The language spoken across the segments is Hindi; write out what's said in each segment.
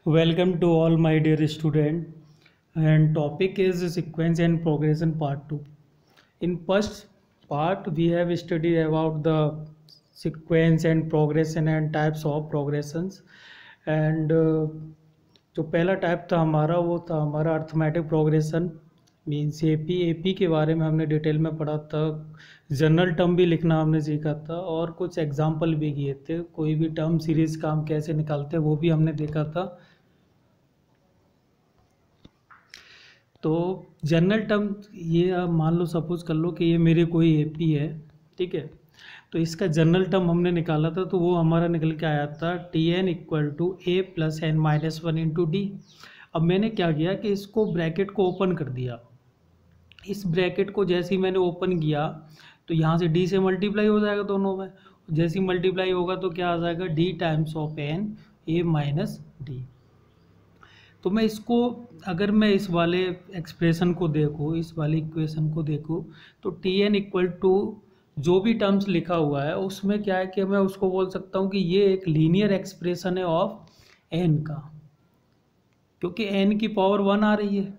Welcome to all my dear student, and topic is sequence and progression part 2. In first part we have studied about the sequence and progression and types of progressions, and जो पहला टाइप था हमारा वो था हमारा अर्थमेटिक प्रोग्रेशन मीन्स एपी के बारे में हमने डिटेल में पढ़ा था। जनरल टर्म भी लिखना हमने सीखा था और कुछ एग्जाम्पल भी किए थे। कोई भी टर्म सीरीज का हम कैसे निकालते हैं वो भी हमने देखा था। तो जनरल टर्म ये आप मान लो, सपोज कर लो कि ये मेरे कोई एपी है, ठीक है। तो इसका जनरल टर्म हमने निकाला था, तो वो हमारा निकल के आया था T N equal to A plus N minus one into D. अब मैंने क्या किया कि इसको ब्रैकेट को ओपन कर दिया। इस ब्रैकेट को जैसे ही मैंने ओपन किया तो यहाँ से डी से मल्टीप्लाई हो जाएगा दोनों में। जैसे ही मल्टीप्लाई होगा तो क्या आ जाएगा, D times of N A minus D. तो मैं इसको, अगर मैं इस वाले एक्सप्रेशन को देखूँ, इस वाली इक्वेशन को देखूँ, तो टी एन इक्वल टू जो भी टर्म्स लिखा हुआ है उसमें क्या है कि मैं उसको बोल सकता हूँ कि ये एक लीनियर एक्सप्रेशन है ऑफ एन का, क्योंकि एन की पावर 1 आ रही है।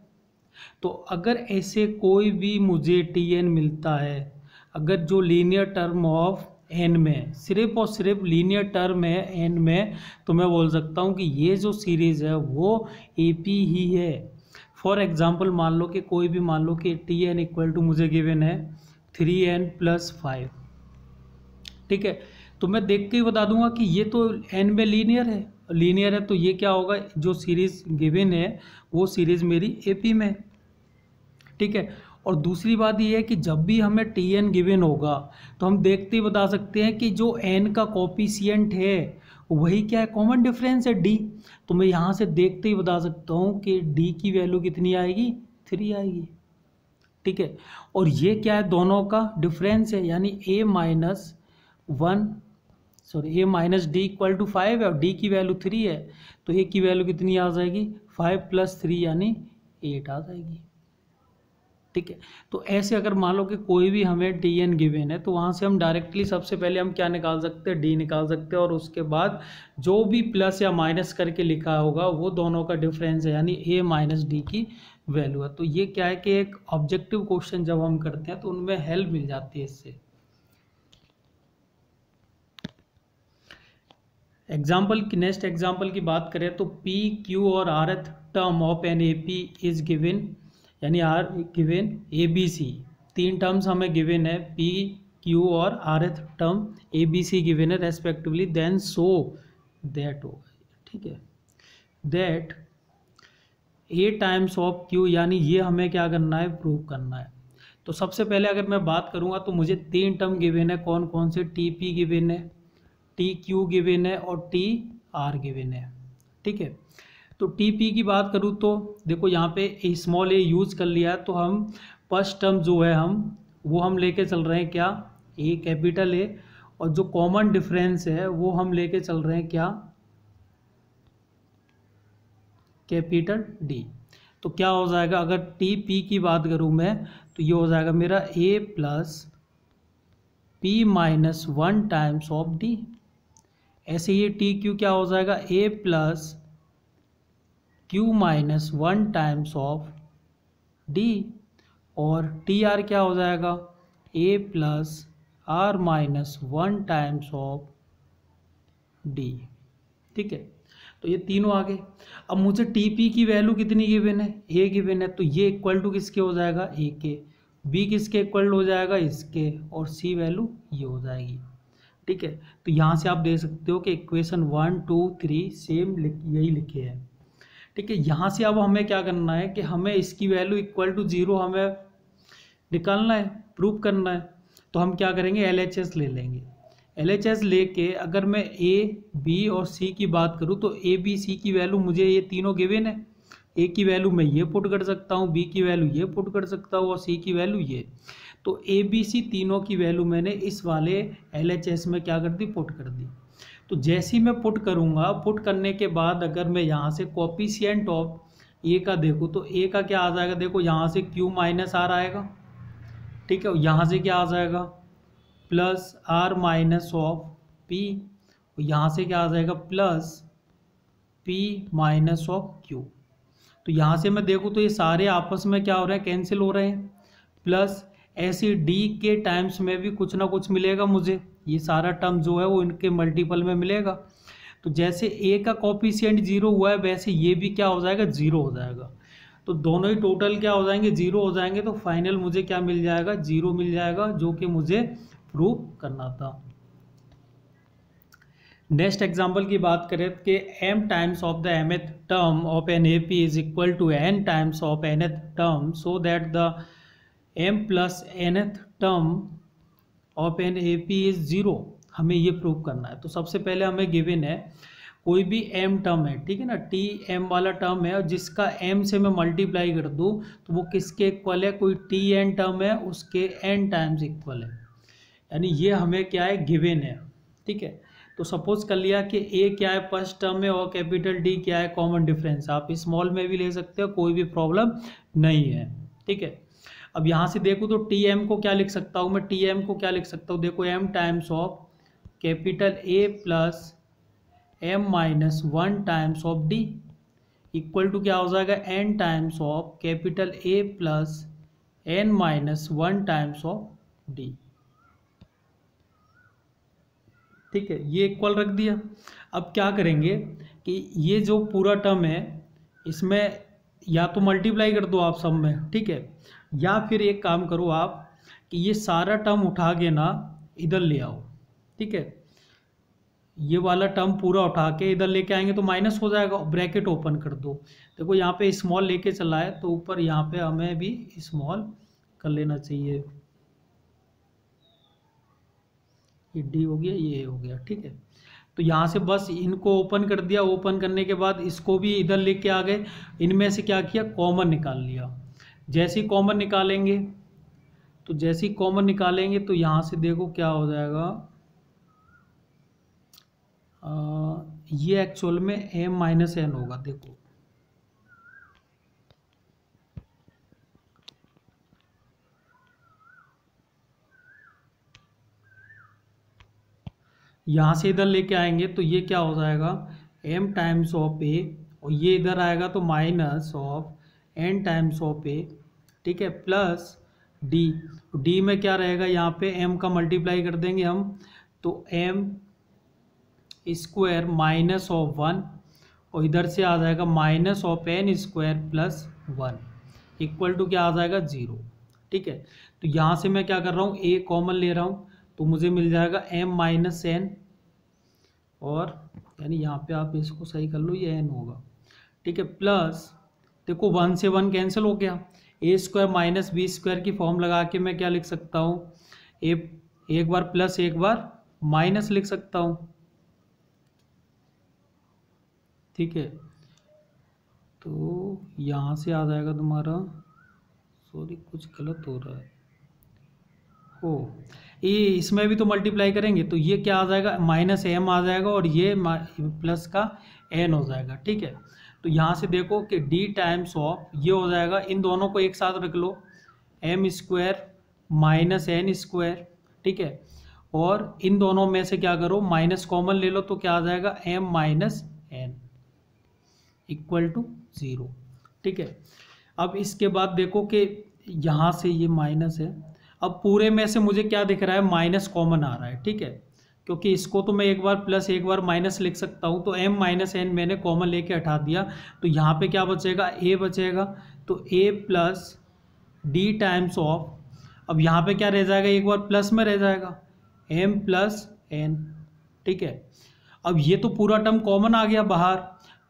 तो अगर ऐसे कोई भी मुझे टी एन मिलता है, अगर जो लीनियर टर्म ऑफ एन में, सिर्फ और सिर्फ लीनियर टर्म है एन में, तो मैं बोल सकता हूँ कि ये जो सीरीज है वो ए पी ही है। फॉर एग्जांपल मान लो कि कोई भी, मान लो कि टी एन इक्वल टू मुझे गिवन है 3n + 5, ठीक है। तो मैं देख के ही बता दूंगा कि ये तो एन में लीनियर है, तो ये क्या होगा, जो सीरीज गिवन है वो सीरीज मेरी ए पी में, ठीक है। और दूसरी बात ये है कि जब भी हमें टी एन गिवन होगा तो हम देखते ही बता सकते हैं कि जो एन का कोफिशिएंट है वही क्या है, कॉमन डिफरेंस है डी। तो मैं यहाँ से देखते ही बता सकता हूँ कि डी की वैल्यू कितनी आएगी, 3 आएगी, ठीक है। और ये क्या है, दोनों का डिफरेंस है, यानी ए माइनस डी इक्वल टू 5 है और डी की वैल्यू 3 है। तो ए की वैल्यू कितनी आ जाएगी, 5 + 3 यानी 8 आ जाएगी, ठीक है। तो ऐसे अगर मान लो कि कोई भी हमें टी एन गिवन है तो वहाँ से हम डायरेक्टली सबसे पहले हम क्या निकाल सकते हैं, डी निकाल सकते हैं, और उसके बाद जो भी प्लस या माइनस करके लिखा होगा वो दोनों का डिफरेंस है, यानी ए माइनस डी की वैल्यू है। तो ये क्या है कि एक ऑब्जेक्टिव क्वेश्चन जब हम करते हैं तो उनमें हेल्प मिल जाती है इससे। एग्जाम्पल की, नेक्स्ट एग्जाम्पल की बात करें तो पी क्यू और r th term of N A P is given, यानी r given a b c, 3 terms हमें गिवन है, पी क्यू और r th term a b c given है रेस्पेक्टिवली, देन सो दैट हो, ठीक है, that a times of q, यानी ये हमें क्या करना है, प्रूव करना है। तो सबसे पहले अगर मैं बात करूंगा तो मुझे 3 टर्म गिवन है, कौन कौन से, टी पी गिवन है, टी क्यू गिवन है और टी आर गिवन है, ठीक है। तो टी पी की बात करूँ तो देखो यहाँ पे स्मॉल ए यूज़ कर लिया है, तो हम फर्स्ट टर्म जो है हम लेके चल रहे हैं क्या, ए कैपिटल ए, और जो कॉमन डिफरेंस है वो हम लेके चल रहे हैं क्या, कैपिटल डी। तो क्या हो जाएगा, अगर टी पी की बात करूँ मैं तो ये हो जाएगा मेरा a plus p minus 1 times of d. ऐसे ये टी क्यू क्या हो जाएगा, a plus q minus 1 times of d, और टी आर क्या हो जाएगा, a plus are minus 1 times of d, ठीक है। तो ये तीनों आ गए। अब मुझे टी पी की वैल्यू कितनी गिवन है, ए गिवन है, तो ये इक्वल टू किसके हो जाएगा, ए के, बी किसके इक्वल हो जाएगा, इसके, और सी वैल्यू ये हो जाएगी, ठीक है। तो यहाँ से आप देख सकते हो कि इक्वेशन 1 2 3 सेम यही लिखे हैं, ठीक है। यहाँ से अब हमें क्या करना है कि हमें इसकी वैल्यू इक्वल टू 0 हमें निकालना है, प्रूव करना है। तो हम क्या करेंगे, LHS ले लेंगे। LHS लेके अगर मैं ए बी और सी की बात करूँ तो ए बी सी की वैल्यू मुझे ये तीनों गिवन है, ए की वैल्यू मैं ये पुट कर सकता हूँ, बी की वैल्यू ये पुट कर सकता हूँ और सी की वैल्यू ये। तो ए बी सी तीनों की वैल्यू मैंने इस वाले LHS में क्या कर दी, पुट कर दी। तो जैसे ही मैं पुट करूँगा, पुट करने के बाद अगर मैं यहाँ से कोफिशिएंट ऑफ ए का देखूँ तो ए का क्या आ जाएगा, देखो यहाँ से क्यू माइनस आर आएगा, ठीक है। यहाँ से क्या आ जाएगा, plus are minus of P, यहाँ से क्या आ जाएगा, plus P minus of Q। तो यहाँ से मैं देखूँ तो ये सारे आपस में क्या हो रहे हैं, कैंसिल हो रहे हैं, प्लस ऐसे D के टाइम्स में भी कुछ ना कुछ मिलेगा मुझे, ये सारा टर्म जो है वो इनके मल्टीपल में मिलेगा। तो जैसे A का कोफिशिएंट 0 हुआ है वैसे ये भी क्या हो जाएगा, 0 हो जाएगा। तो दोनों ही टोटल क्या हो जाएंगे, 0 हो जाएंगे। तो फाइनल मुझे क्या मिल जाएगा, 0 मिल जाएगा, जो कि मुझे प्रूव करना था। नेक्स्ट एग्जाम्पल की बात करें कि m times of the mth term of N A P is equal to n times of nth term, so that the m प्लस nth term of N A P is 0। हमें ये प्रूव करना है। तो सबसे पहले हमें गिवन है कोई भी m टर्म है, ठीक है ना, टी m वाला टर्म है, और जिसका m से मैं मल्टीप्लाई कर दूँ तो वो किसके इक्वल है, कोई टी एन टर्म है उसके n टाइम्स इक्वल है, यानी ये हमें क्या है, गिवन है। ठीक है, तो सपोज कर लिया कि a क्या है, फर्स्ट टर्म है, और कैपिटल D क्या है, कॉमन डिफरेंस। आप स्मॉल में भी ले सकते हो, कोई भी प्रॉब्लम नहीं है। ठीक है, अब यहाँ से देखो तो टी एम को क्या लिख सकता हूँ मैं, टी एम को क्या लिख सकता हूँ, देखो m times of capital A plus m minus 1 times of D equal to क्या हो जाएगा, n times of capital A plus n minus 1 times of D। ठीक है, ये इक्वल रख दिया। अब क्या करेंगे कि ये जो पूरा टर्म है इसमें या तो मल्टीप्लाई कर दो आप सब में, ठीक है, या फिर एक काम करो आप कि ये सारा टर्म उठा के ना इधर ले आओ। ठीक है, ये वाला टर्म पूरा उठा के इधर लेके आएंगे तो माइनस हो जाएगा, ब्रैकेट ओपन कर दो। देखो यहाँ पे स्मॉल लेके चला है तो ऊपर यहाँ पे हमें भी स्मॉल कर लेना चाहिए। ये डी हो गया, ये हो गया। ठीक है, तो यहाँ से बस इनको ओपन कर दिया, ओपन करने के बाद इसको भी इधर लेके आ गए, इनमें से क्या किया, कॉमन निकाल लिया। जैसे ही कॉमन निकालेंगे तो यहाँ से देखो क्या हो जाएगा, ये एक्चुअल में m माइनस एन होगा। देखो यहाँ से इधर लेके आएंगे तो ये क्या हो जाएगा, m टाइम्स ऑफ a, और ये इधर आएगा तो minus of n times of a। ठीक है, प्लस d में क्या रहेगा, यहाँ पे m का मल्टीप्लाई कर देंगे हम, तो m स्क्वायर माइनस ऑफ 1, और इधर से आ जाएगा minus of n square plus 1 equal to क्या आ जाएगा, 0। ठीक है, तो यहाँ से मैं क्या कर रहा हूँ, a कॉमन ले रहा हूँ तो मुझे मिल जाएगा m माइनस एन, और यानी यहाँ पे आप इसको सही कर लो, ये n होगा। ठीक है, प्लस देखो 1 से 1 कैंसिल हो गया, a square minus B square की फॉर्म लगा के मैं क्या लिख सकता हूँ, एक बार प्लस एक बार माइनस लिख सकता हूँ। ठीक है, तो यहाँ से आ जाएगा तुम्हारा, सॉरी कुछ गलत हो रहा है, ये इसमें भी तो मल्टीप्लाई करेंगे तो ये क्या आ जाएगा, माइनस एम आ जाएगा, और ये प्लस का एन हो जाएगा। ठीक है, तो यहाँ से देखो कि डी टाइम्स ऑफ ये हो जाएगा, इन दोनों को एक साथ रख लो, m square minus n square. ठीक है, और इन दोनों में से क्या करो, माइनस कॉमन ले लो तो क्या आ जाएगा, M minus N equal to 0। ठीक है, अब इसके बाद देखो कि यहाँ से ये माइनस है, अब पूरे में से मुझे क्या दिख रहा है, माइनस कॉमन आ रहा है। ठीक है, क्योंकि इसको तो मैं एक बार प्लस एक बार माइनस लिख सकता हूँ, तो m माइनस एन मैंने कॉमन लेके हटा दिया, तो यहाँ पे क्या बचेगा, a बचेगा, तो a plus D times of, अब यहाँ पे क्या रह जाएगा, एक बार प्लस में रह जाएगा, m प्लस एन। ठीक है, अब ये तो पूरा टर्म कॉमन आ गया बाहर,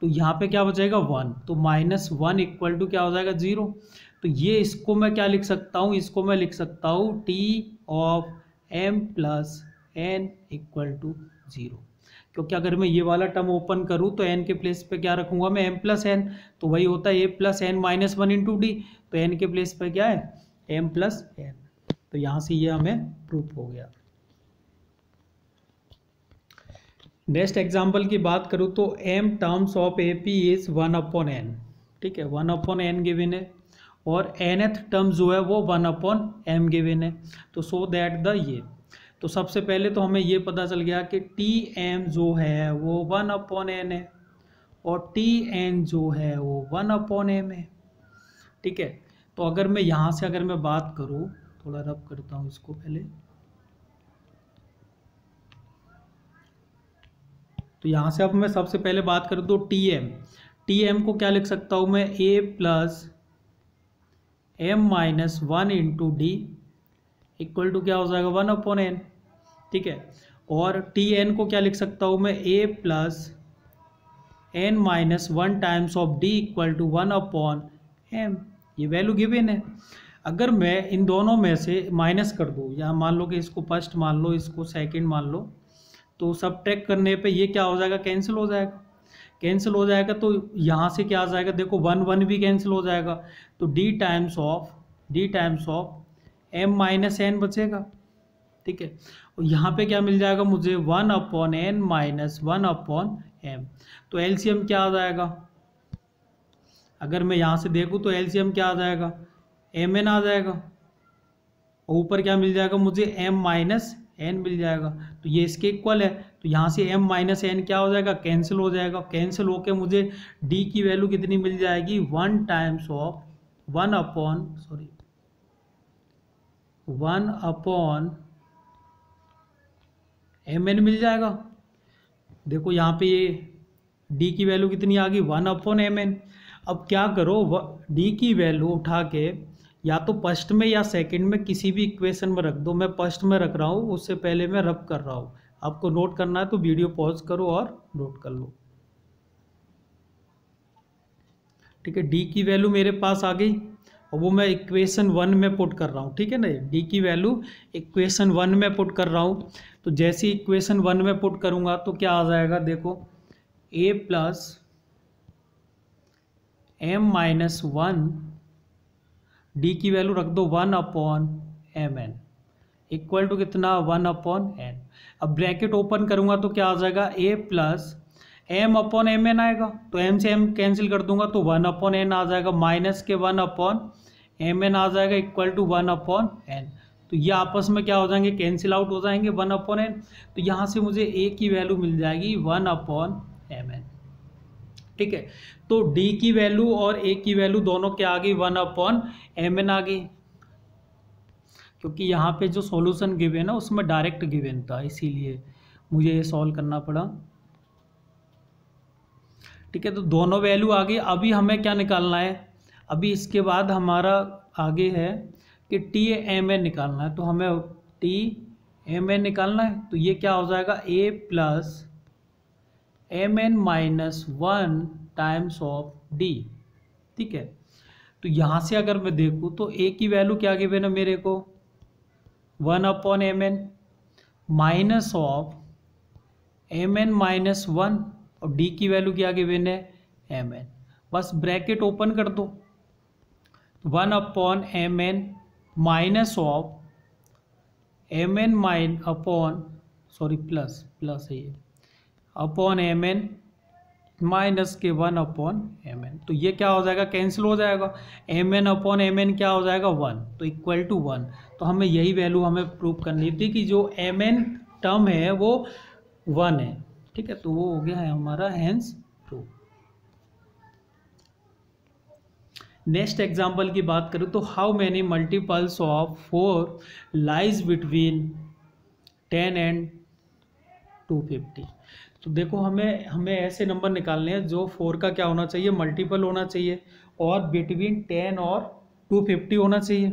तो यहाँ पे क्या बचेगा, 1, तो माइनस 1 इक्वल टू क्या हो जाएगा, 0। तो ये इसको मैं क्या लिख सकता हूँ, इसको मैं लिख सकता हूँ T of m plus N equal to 0, क्योंकि अगर मैं ये वाला टर्म ओपन करूँ तो n के प्लेस पे क्या रखूँगा मैं, m प्लस एन, तो वही होता है a plus N minus 1 into D, तो n के प्लेस पे क्या है, m प्लस एन। तो यहाँ से ये हमें प्रूफ हो गया। नेक्स्ट एग्जाम्पल की बात करूँ तो m terms of A P is 1/n। ठीक है, 1/n गिवन है, और nth टर्म जो है वो 1/m गिवन है, तो सो दैट द ये, तो सबसे पहले तो हमें ये पता चल गया कि टी एम जो है वो 1/n है, और टी एन जो है वो 1/m है। ठीक है, तो अगर मैं यहाँ से अगर मैं बात करूँ, थोड़ा रब करता हूँ इसको पहले, तो यहाँ से अब मैं सबसे पहले बात करूँ तो टी एम को क्या लिख सकता हूँ मैं, a plus m minus 1 into d equal to क्या हो जाएगा 1/n। ठीक है, और टी एन को क्या लिख सकता हूँ मैं, a plus N minus 1 times of d equal to 1/m। ये वैल्यू गिवन है। अगर मैं इन दोनों में से माइनस कर दूँ, या मान लो कि इसको फर्स्ट मान लो, इसको सेकंड मान लो, तो सब्ट्रैक्ट करने पे ये क्या हो जाएगा, कैंसिल हो जाएगा। कैंसिल हो जाएगा तो यहाँ से क्या आ जाएगा, देखो 1 भी कैंसिल हो जाएगा, तो D times of m minus N बचेगा। ठीक है, और यहाँ पे क्या मिल जाएगा मुझे, 1/n माइनस 1/m। तो एलसीएम क्या आ जाएगा, अगर मैं यहाँ से देखूँ तो एलसीएम क्या आ जाएगा, mn आ जाएगा, और ऊपर क्या मिल जाएगा मुझे, m माइनस एन मिल जाएगा। तो ये इसके इक्वल है, तो यहाँ से m माइनस एन क्या हो जाएगा, कैंसिल हो जाएगा। कैंसिल होके मुझे d की वैल्यू कितनी मिल जाएगी, 1 टाइम्स ऑफ 1/mn मिल जाएगा। देखो यहाँ पे ये d की वैल्यू कितनी आ गई, 1/mn। अब क्या करो, d की वैल्यू उठा के या तो फर्स्ट में या सेकंड में किसी भी इक्वेशन में रख दो। मैं फर्स्ट में रख रहा हूँ, उससे पहले मैं रब कर रहा हूँ। आपको नोट करना है तो वीडियो पॉज करो और नोट कर लो। ठीक है, डी की वैल्यू मेरे पास आ गई और वो मैं इक्वेशन 1 में पुट कर रहा हूँ। ठीक है ना, डी की वैल्यू इक्वेशन 1 में पुट कर रहा हूँ। तो जैसे इक्वेशन 1 में पुट करूँगा तो क्या आ जाएगा, देखो ए प्लस एम माइनस 1, डी की वैल्यू रख दो 1/mn इक्वल टू कितना, 1/n। अब ब्रैकेट ओपन करूंगा तो क्या आ जाएगा, a प्लस m/mn आएगा, तो m से m कैंसिल कर दूंगा तो 1/n आ जाएगा, माइनस के 1/mn आ जाएगा इक्वल टू 1/n। तो ये आपस में क्या हो जाएंगे, कैंसिल आउट हो जाएंगे 1/n। तो यहाँ से मुझे a की वैल्यू मिल जाएगी 1/mn। ठीक है, तो d की वैल्यू और a की वैल्यू दोनों क्या आ गई, 1/mn आ गई, क्योंकि यहाँ पे जो सॉल्यूशन गिवन है उसमें डायरेक्ट गिवन था, इसीलिए मुझे ये सॉल्व करना पड़ा। ठीक है, तो दोनों वैल्यू आ गई। अभी हमें क्या निकालना है, अभी इसके बाद हमारा आगे है कि TMN निकालना है। तो हमें TMN निकालना है, तो ये क्या हो जाएगा, a plus mn minus 1 times of d। ठीक है, तो यहाँ से अगर मैं देखूँ तो a की वैल्यू क्या गिवन है मेरे को, 1/mn minus of mn minus 1, और d की वैल्यू क्या गिवन है, mn। बस ब्रैकेट ओपन कर दो, 1/mn minus of mn plus है ये अपॉन mn माइनस के 1/mn। तो ये क्या हो जाएगा, कैंसिल हो जाएगा, mn/mn क्या हो जाएगा, 1, तो इक्वल टू 1। तो हमें यही वैल्यू हमें प्रूव करनी थी कि जो mn टर्म है वो 1 है। ठीक है, तो वो हो गया है हमारा हेंस प्रूव। नेक्स्ट एग्जाम्पल की बात करूँ तो how many multiples of 4 lies between 10 and 250। तो देखो हमें ऐसे नंबर निकालने हैं जो 4 का क्या होना चाहिए, मल्टीपल होना चाहिए, और बिटवीन 10 और 250 होना चाहिए।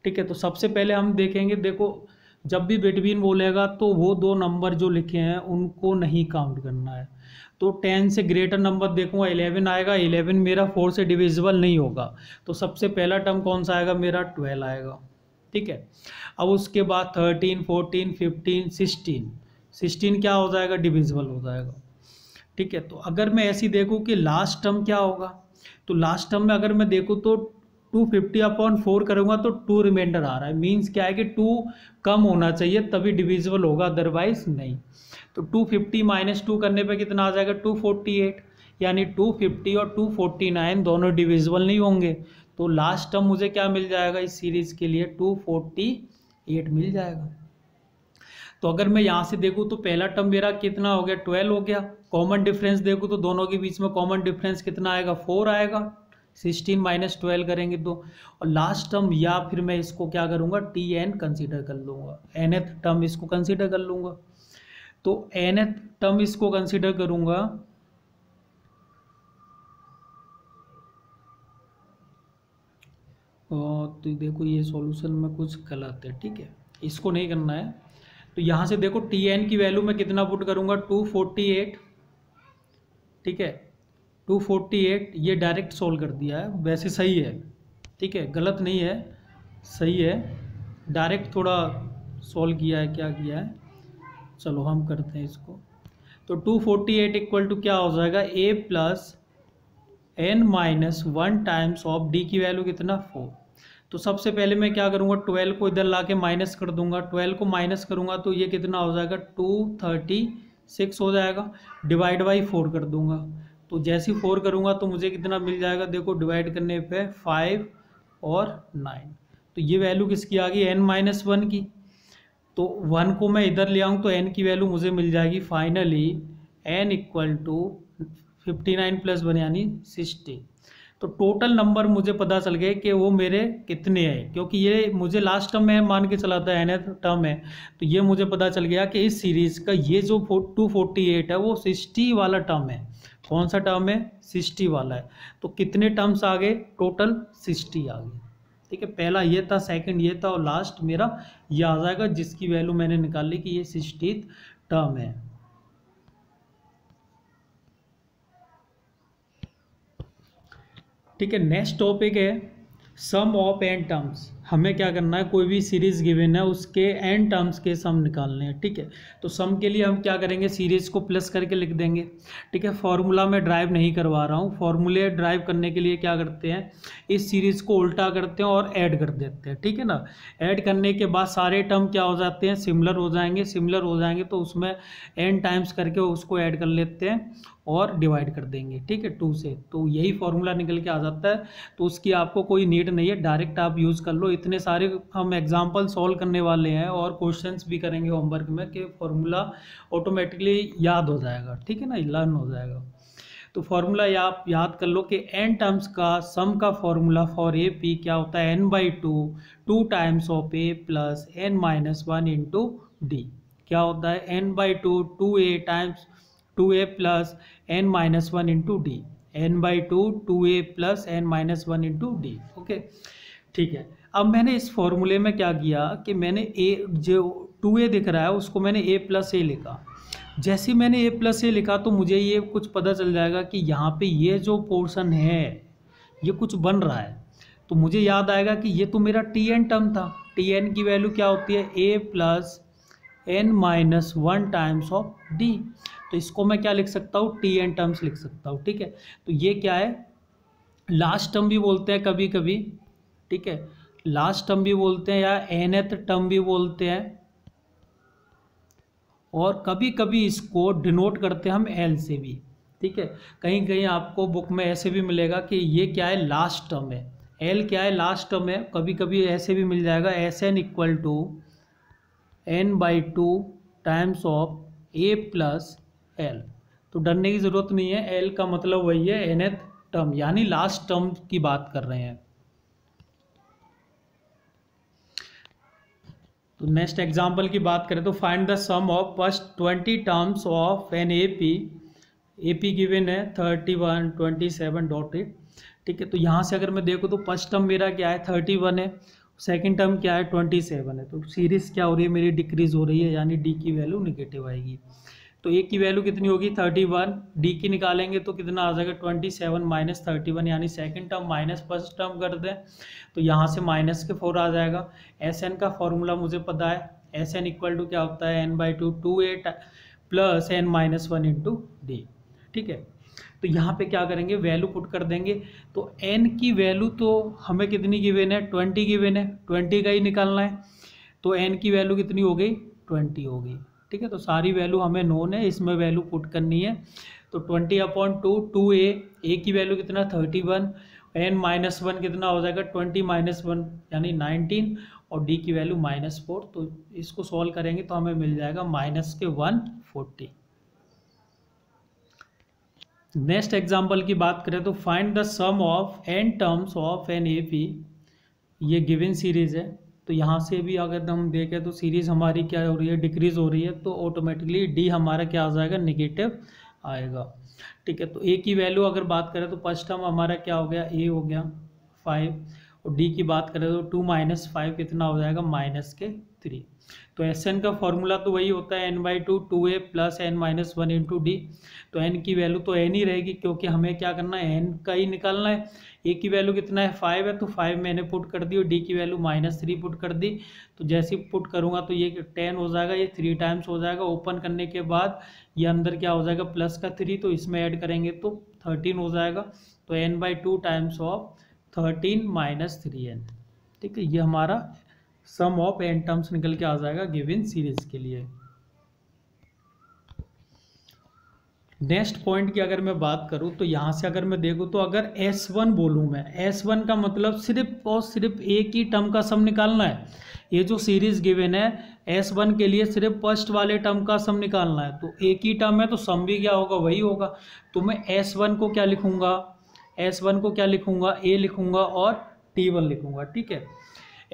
ठीक है, तो सबसे पहले हम देखेंगे, देखो जब भी बिटवीन बोलेगा तो वो दो नंबर जो लिखे हैं उनको नहीं काउंट करना है। तो 10 से ग्रेटर नंबर देखूँगा 11 आएगा, 11 मेरा 4 से डिविजिबल नहीं होगा, तो सबसे पहला टर्म कौन सा आएगा, मेरा 12 आएगा। ठीक है, अब उसके बाद 13, 14, 15, 16 क्या हो जाएगा, डिविजिबल हो जाएगा। ठीक है, तो अगर मैं ऐसी देखूँ कि लास्ट टर्म क्या होगा, तो लास्ट टर्म में अगर मैं देखूँ तो 250/4 करूँगा तो 2 रिमाइंडर आ रहा है, मीन्स क्या है कि 2 कम होना चाहिए तभी डिविजिबल होगा, अदरवाइज नहीं। तो 250 माइनस 2 करने पे कितना आ जाएगा, 248, यानी 250 और 249 दोनों डिविजिबल नहीं होंगे। तो लास्ट टर्म मुझे क्या मिल जाएगा इस सीरीज़ के लिए, 248 मिल जाएगा। तो अगर मैं यहाँ से देखूँ तो पहला टर्म मेरा कितना हो गया, 12 हो गया। कॉमन डिफरेंस देखूँ तो दोनों के बीच में कॉमन डिफरेंस कितना आएगा, 4 आएगा। 16 माइनस 12 करेंगे तो, और लास्ट टर्म या फिर मैं इसको क्या करूँगा, TN कंसीडर कर लूँगा, nth टर्म इसको कंसीडर कर लूँगा। तो nth टर्म इसको कंसीडर करूँगा, तो देखो ये सॉल्यूशन में कुछ गलत है, ठीक है, इसको नहीं करना है। तो यहाँ से देखो TN की वैल्यू मैं कितना पुट करूँगा, 248, ठीक है, 248, ये डायरेक्ट सॉल्व कर दिया है, वैसे सही है, ठीक है, गलत नहीं है, सही है, डायरेक्ट थोड़ा सॉल्व किया है, क्या किया है, चलो हम करते हैं इसको। तो 248 इक्वल टू क्या हो जाएगा, A plus n minus 1 times of D की वैल्यू कितना, 4। तो सबसे पहले मैं क्या करूँगा, 12 को इधर ला के माइनस कर दूंगा, 12 को माइनस करूँगा तो ये कितना हो जाएगा, 236 हो जाएगा, डिवाइड बाई 4 कर दूंगा। तो जैसे ही 4 करूँगा तो मुझे कितना मिल जाएगा, देखो डिवाइड करने पे 5 और 9, तो ये वैल्यू किसकी आ गई, n-1 की। तो 1 को मैं इधर ले आऊँ तो n की वैल्यू मुझे मिल जाएगी फाइनली n इक्वल टू 59 प्लस 1 यानी 60। तो टोटल नंबर मुझे पता चल गए कि वो मेरे कितने हैं, क्योंकि ये मुझे लास्ट टर्म में मान के चला था, nth टर्म है, तो ये मुझे पता चल गया कि इस सीरीज़ का ये जो 248 है वो 60 वाला टर्म है। कौन सा टर्म है, 60 वाला है। तो कितने टर्म्स आ गए, टोटल 60 आ गए, ठीक है। पहला ये था, सेकंड ये था, और लास्ट मेरा ये आ जाएगा जिसकी वैल्यू मैंने निकाली कि ये 60th टर्म है। ठीक है, नेक्स्ट टॉपिक है सम ऑफ एन टर्म्स। हमें क्या करना है, कोई भी सीरीज गिवन है उसके एन टर्म्स के सम निकालने हैं, ठीक है। तो सम के लिए हम क्या करेंगे, सीरीज को प्लस करके लिख देंगे, ठीक है। फॉर्मूला में ड्राइव नहीं करवा रहा हूँ, फॉर्मूले ड्राइव करने के लिए क्या करते हैं, इस सीरीज को उल्टा करते हैं और ऐड कर देते हैं, ठीक है ना। ऐड करने के बाद सारे टर्म क्या हो जाते हैं, सिमिलर हो जाएंगे, सिमिलर हो जाएंगे तो उसमें एन टाइम्स करके उसको ऐड कर लेते हैं और डिवाइड कर देंगे, ठीक है, 2 से। तो यही फॉर्मूला निकल के आ जाता है। तो उसकी आपको कोई नीड नहीं है, डायरेक्ट आप यूज़ कर लो। इतने सारे हम एग्जांपल सॉल्व करने वाले हैं और क्वेश्चंस भी करेंगे होमवर्क में कि फॉर्मूला ऑटोमेटिकली याद हो जाएगा, ठीक है ना, लर्न हो जाएगा। तो फॉर्मूला आप याद कर लो कि n टर्म्स का सम का फॉर्मूला फॉर ए पी क्या होता है, n/2 times of a plus n-1 into D. क्या होता है, n/2 2a times 2a plus n-1 into D, n/2 2a plus n-1 into D, okay, ठीक है। अब मैंने इस फॉर्मूले में क्या किया कि मैंने a जो 2a दिख रहा है उसको मैंने a प्लस ए लिखा। जैसे मैंने a प्लस ए लिखा तो मुझे ये कुछ पता चल जाएगा कि यहाँ पे ये जो पोर्शन है ये कुछ बन रहा है। तो मुझे याद आएगा कि ये तो मेरा Tn टर्म था, Tn की वैल्यू क्या होती है, a plus n-1 times of d। तो इसको मैं क्या लिख सकता हूँ, Tn टर्म्स लिख सकता हूँ, ठीक है। तो ये क्या है, लास्ट टर्म भी बोलते हैं कभी कभी, ठीक है, लास्ट टर्म भी बोलते हैं या nth टर्म भी बोलते हैं, और कभी कभी इसको डिनोट करते हैं हम L से भी, ठीक है। कहीं कहीं आपको बुक में ऐसे भी मिलेगा कि ये क्या है, लास्ट टर्म है, L क्या है, लास्ट टर्म है। कभी कभी ऐसे भी मिल जाएगा Sn equal to n/2 times of a plus L। तो डरने की ज़रूरत नहीं है, L का मतलब वही है nth टर्म, यानी लास्ट टर्म की बात कर रहे हैं। तो नेक्स्ट एग्जांपल की बात करें तो find the sum of first 20 terms of an AP given है 31 27 डॉटेड, ठीक है। तो यहाँ से अगर मैं देखूँ तो फर्स्ट टर्म मेरा क्या है, 31 है, सेकंड टर्म क्या है, 27 है। तो सीरीज क्या हो रही है मेरी, डिक्रीज हो रही है, यानी डी की वैल्यू निगेटिव आएगी। तो ए की वैल्यू कितनी होगी, 31, डी की निकालेंगे तो कितना आ जाएगा, 27 माइनस 31, यानी second term minus first term कर दें तो यहाँ से माइनस के 4 आ जाएगा। एस एन का फॉर्मूला मुझे पता है, एस एन इक्वल टू क्या होता है, n/2 2a plus n-1 into D, ठीक है। तो यहाँ पे क्या करेंगे, वैल्यू पुट कर देंगे। तो n की वैल्यू तो हमें कितनी गिवन है, 20 गिवन है, 20 का ही निकालना है। तो n की वैल्यू कितनी हो गई, 20 हो गई, ठीक है। तो सारी वैल्यू हमें नोन है, इसमें वैल्यू पुट करनी है। तो 20/2 2a की वैल्यू कितना, 31, n-1 कितना हो जाएगा, 20 - 1 यानी 19, और डी की वैल्यू -4। तो इसको सॉल्व करेंगे तो हमें मिल जाएगा -140। नेक्स्ट एग्जाम्पल की बात करें तो find the sum of n terms of an AP। ये गिवन सीरीज है, तो यहाँ से भी अगर हम देखें तो सीरीज हमारी क्या हो रही है, डिक्रीज हो रही है, तो ऑटोमेटिकली डी हमारा क्या आ जाएगा, नेगेटिव आएगा। ठीक है, तो ए की वैल्यू अगर बात करें तो फर्स्ट टर्म हमारा क्या हो गया, ए हो गया 5, और डी की बात करें तो 2 - 5 कितना हो जाएगा, -3। तो Sn का फॉर्मूला तो वही होता है n/2 2a + n - 1 × d। तो n की वैल्यू तो n ही रहेगी, क्योंकि हमें क्या करना है, n का ही निकालना है। a की वैल्यू कितना है, 5 है, तो 5 मैंने पुट कर दी, और d की वैल्यू -3 पुट कर दी। तो जैसे पुट करूँगा तो ये 10 हो जाएगा, ये 3 टाइम्स हो जाएगा। ओपन करने के बाद ये अंदर क्या हो जाएगा, +3, तो इसमें ऐड करेंगे तो 13 हो जाएगा। तो n/2 टाइम्स ऑफ 13 - 3n। ठीक है, ये हमारा सम ऑफ n टर्म्स निकल के आ जाएगा गिवन सीरीज के लिए। नेक्स्ट पॉइंट की अगर मैं बात करूं तो यहाँ से अगर मैं देखूं तो अगर S1 बोलूं मैं, S1 का मतलब सिर्फ और सिर्फ एक ही टर्म का सम निकालना है। ये जो सीरीज गिवन है S1 के लिए सिर्फ फर्स्ट वाले टर्म का सम निकालना है, तो एक ही टर्म है तो सम भी क्या होगा, वही होगा। तो मैं S1 को क्या लिखूंगा, S1 को क्या लिखूंगा, A लिखूंगा और T1 लिखूंगा। ठीक है,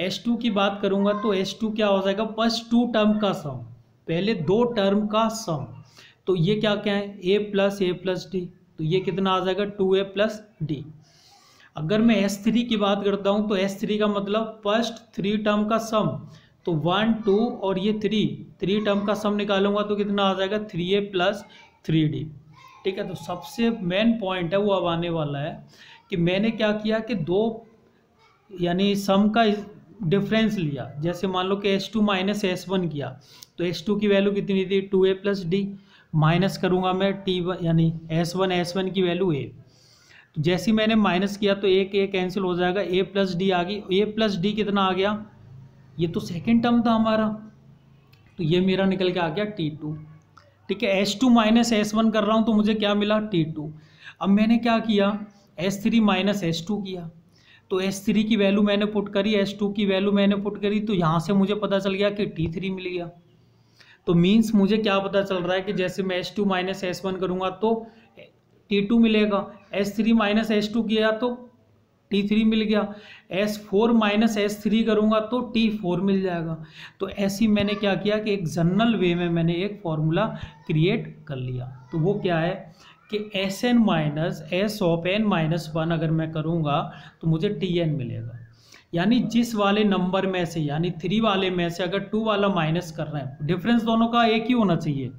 S2 की बात करूंगा तो S2 क्या हो जाएगा, फर्स्ट 2 टर्म का सम, पहले 2 टर्म का सम। तो ये क्या क्या है, a + d, तो ये कितना आ जाएगा, 2a + d। अगर मैं S3 की बात करता हूँ तो S3 का मतलब फर्स्ट 3 टर्म का सम, तो 1 2 और ये 3 टर्म का सम निकालूंगा तो कितना आ जाएगा, 3a + 3d। ठीक है, तो सबसे मेन पॉइंट है वो अब आने वाला है कि मैंने क्या किया कि 2 यानी सम का डिफरेंस लिया। जैसे मान लो कि S2 - S1 किया, तो S2 की वैल्यू कितनी थी, 2a + d, माइनस करूंगा मैं T1 यानी S1 की वैल्यू a। तो जैसे ही मैंने माइनस किया तो एक कैंसिल हो जाएगा, a + d आ गई। a + d कितना आ गया, ये तो सेकेंड टर्म था हमारा, तो ये मेरा निकल के आ गया T2। ठीक है, S2 - S1 कर रहा हूँ तो मुझे क्या मिला, T2। अब मैंने क्या किया, S3 - S2 किया, तो S3 की वैल्यू मैंने पुट करी, S2 की वैल्यू मैंने पुट करी, तो यहाँ से मुझे पता चल गया कि T3 मिल गया। तो मीन्स मुझे क्या पता चल रहा है कि जैसे मैं S2 - S1 करूँगा तो T2 मिलेगा, S3 - S2 किया तो T3 मिल गया, S4 - S3 करूँगा तो T4 मिल जाएगा। तो ऐसी मैंने क्या किया कि एक जनरल वे में मैंने एक फॉर्मूला क्रिएट कर लिया। तो वो क्या है कि Sn - S ऑफ n - 1 अगर मैं करूँगा तो मुझे Tn मिलेगा। यानी जिस वाले नंबर में से, यानी 3 वाले में से अगर 2 वाला माइनस कर रहे हैं, डिफरेंस दोनों का एक ही होना चाहिए।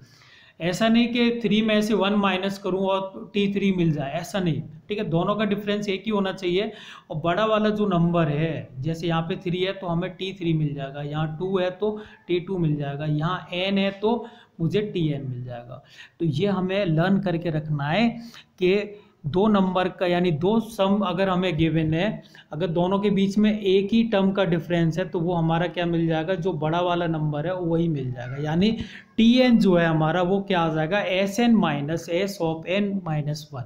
ऐसा नहीं कि 3 में से 1 माइनस करूं और T3 मिल जाए, ऐसा नहीं। ठीक है, दोनों का डिफरेंस एक ही होना चाहिए। और बड़ा वाला जो नंबर है, जैसे यहाँ पे 3 है तो हमें T3 मिल जाएगा, यहाँ 2 है तो T2 मिल जाएगा, यहाँ n है तो मुझे Tn मिल जाएगा। तो ये हमें लर्न करके रखना है कि 2 नंबर का यानी 2 सम अगर हमें गिवन है, अगर दोनों के बीच में एक ही टर्म का डिफरेंस है तो वो हमारा क्या मिल जाएगा, जो बड़ा वाला नंबर है वही मिल जाएगा। यानी Tn जो है हमारा वो क्या आ जाएगा, Sn - S ऑफ n - 1।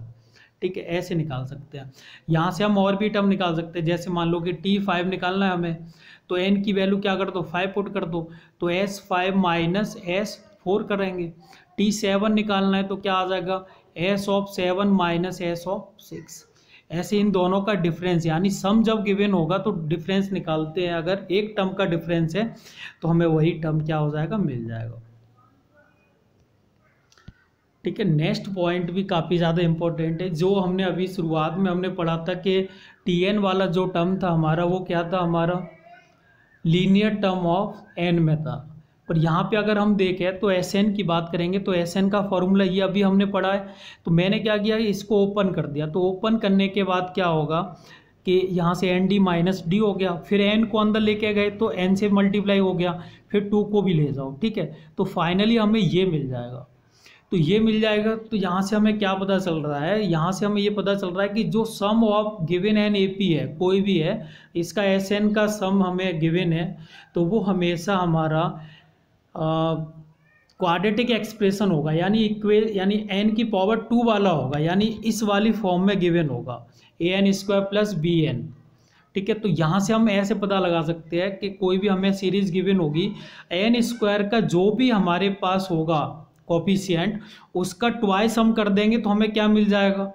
ठीक है, ऐसे निकाल सकते हैं। यहाँ से हम और भी टर्म निकाल सकते हैं, जैसे मान लो कि T5 निकालना है हमें, तो n की वैल्यू क्या कर दो, 5 पुट कर दो, तो S5 - S4 करेंगे। T7 निकालना है तो क्या आ जाएगा, S ऑफ 7 - S ऑफ 6। ऐसे इन दोनों का डिफरेंस, यानी सम जब गिवन होगा तो डिफरेंस निकालते हैं। अगर एक टर्म का डिफरेंस है तो हमें वही टर्म क्या हो जाएगा, मिल जाएगा। ठीक है, नेक्स्ट पॉइंट भी काफ़ी ज़्यादा इंपॉर्टेंट है। जो हमने अभी शुरुआत में हमने पढ़ा था कि Tn वाला जो टर्म था हमारा वो क्या था, हमारा लीनियर टर्म ऑफ n में था। पर यहाँ पे अगर हम देखें तो Sn की बात करेंगे तो Sn का फॉर्मूला ये अभी हमने पढ़ा है। तो मैंने क्या किया, इसको ओपन कर दिया। तो ओपन करने के बाद क्या होगा कि यहाँ से ND - D हो गया, फिर n को अंदर लेके गए तो n से मल्टीप्लाई हो गया, फिर 2 को भी ले जाओ। ठीक है, तो फाइनली हमें ये मिल जाएगा। तो ये मिल जाएगा, तो यहाँ से हमें क्या पता चल रहा है, यहाँ से हमें ये पता चल रहा है कि जो सम ऑफ गिवन एन AP है, कोई भी है, इसका Sn का सम हमें गिवन है, तो वो हमेशा हमारा क्वाड्रेटिक एक्सप्रेशन होगा, यानी n की पावर 2 वाला होगा, यानी इस वाली फॉर्म में गिवन होगा, an² + bn। ठीक है। तो यहाँ से हम ऐसे पता लगा सकते हैं कि कोई भी हमें सीरीज गिवन होगी, एन स्क्वायर का जो भी हमारे पास होगा कोफिशिएंट, उसका ट्वाइस हम कर देंगे तो हमें क्या मिल जाएगा,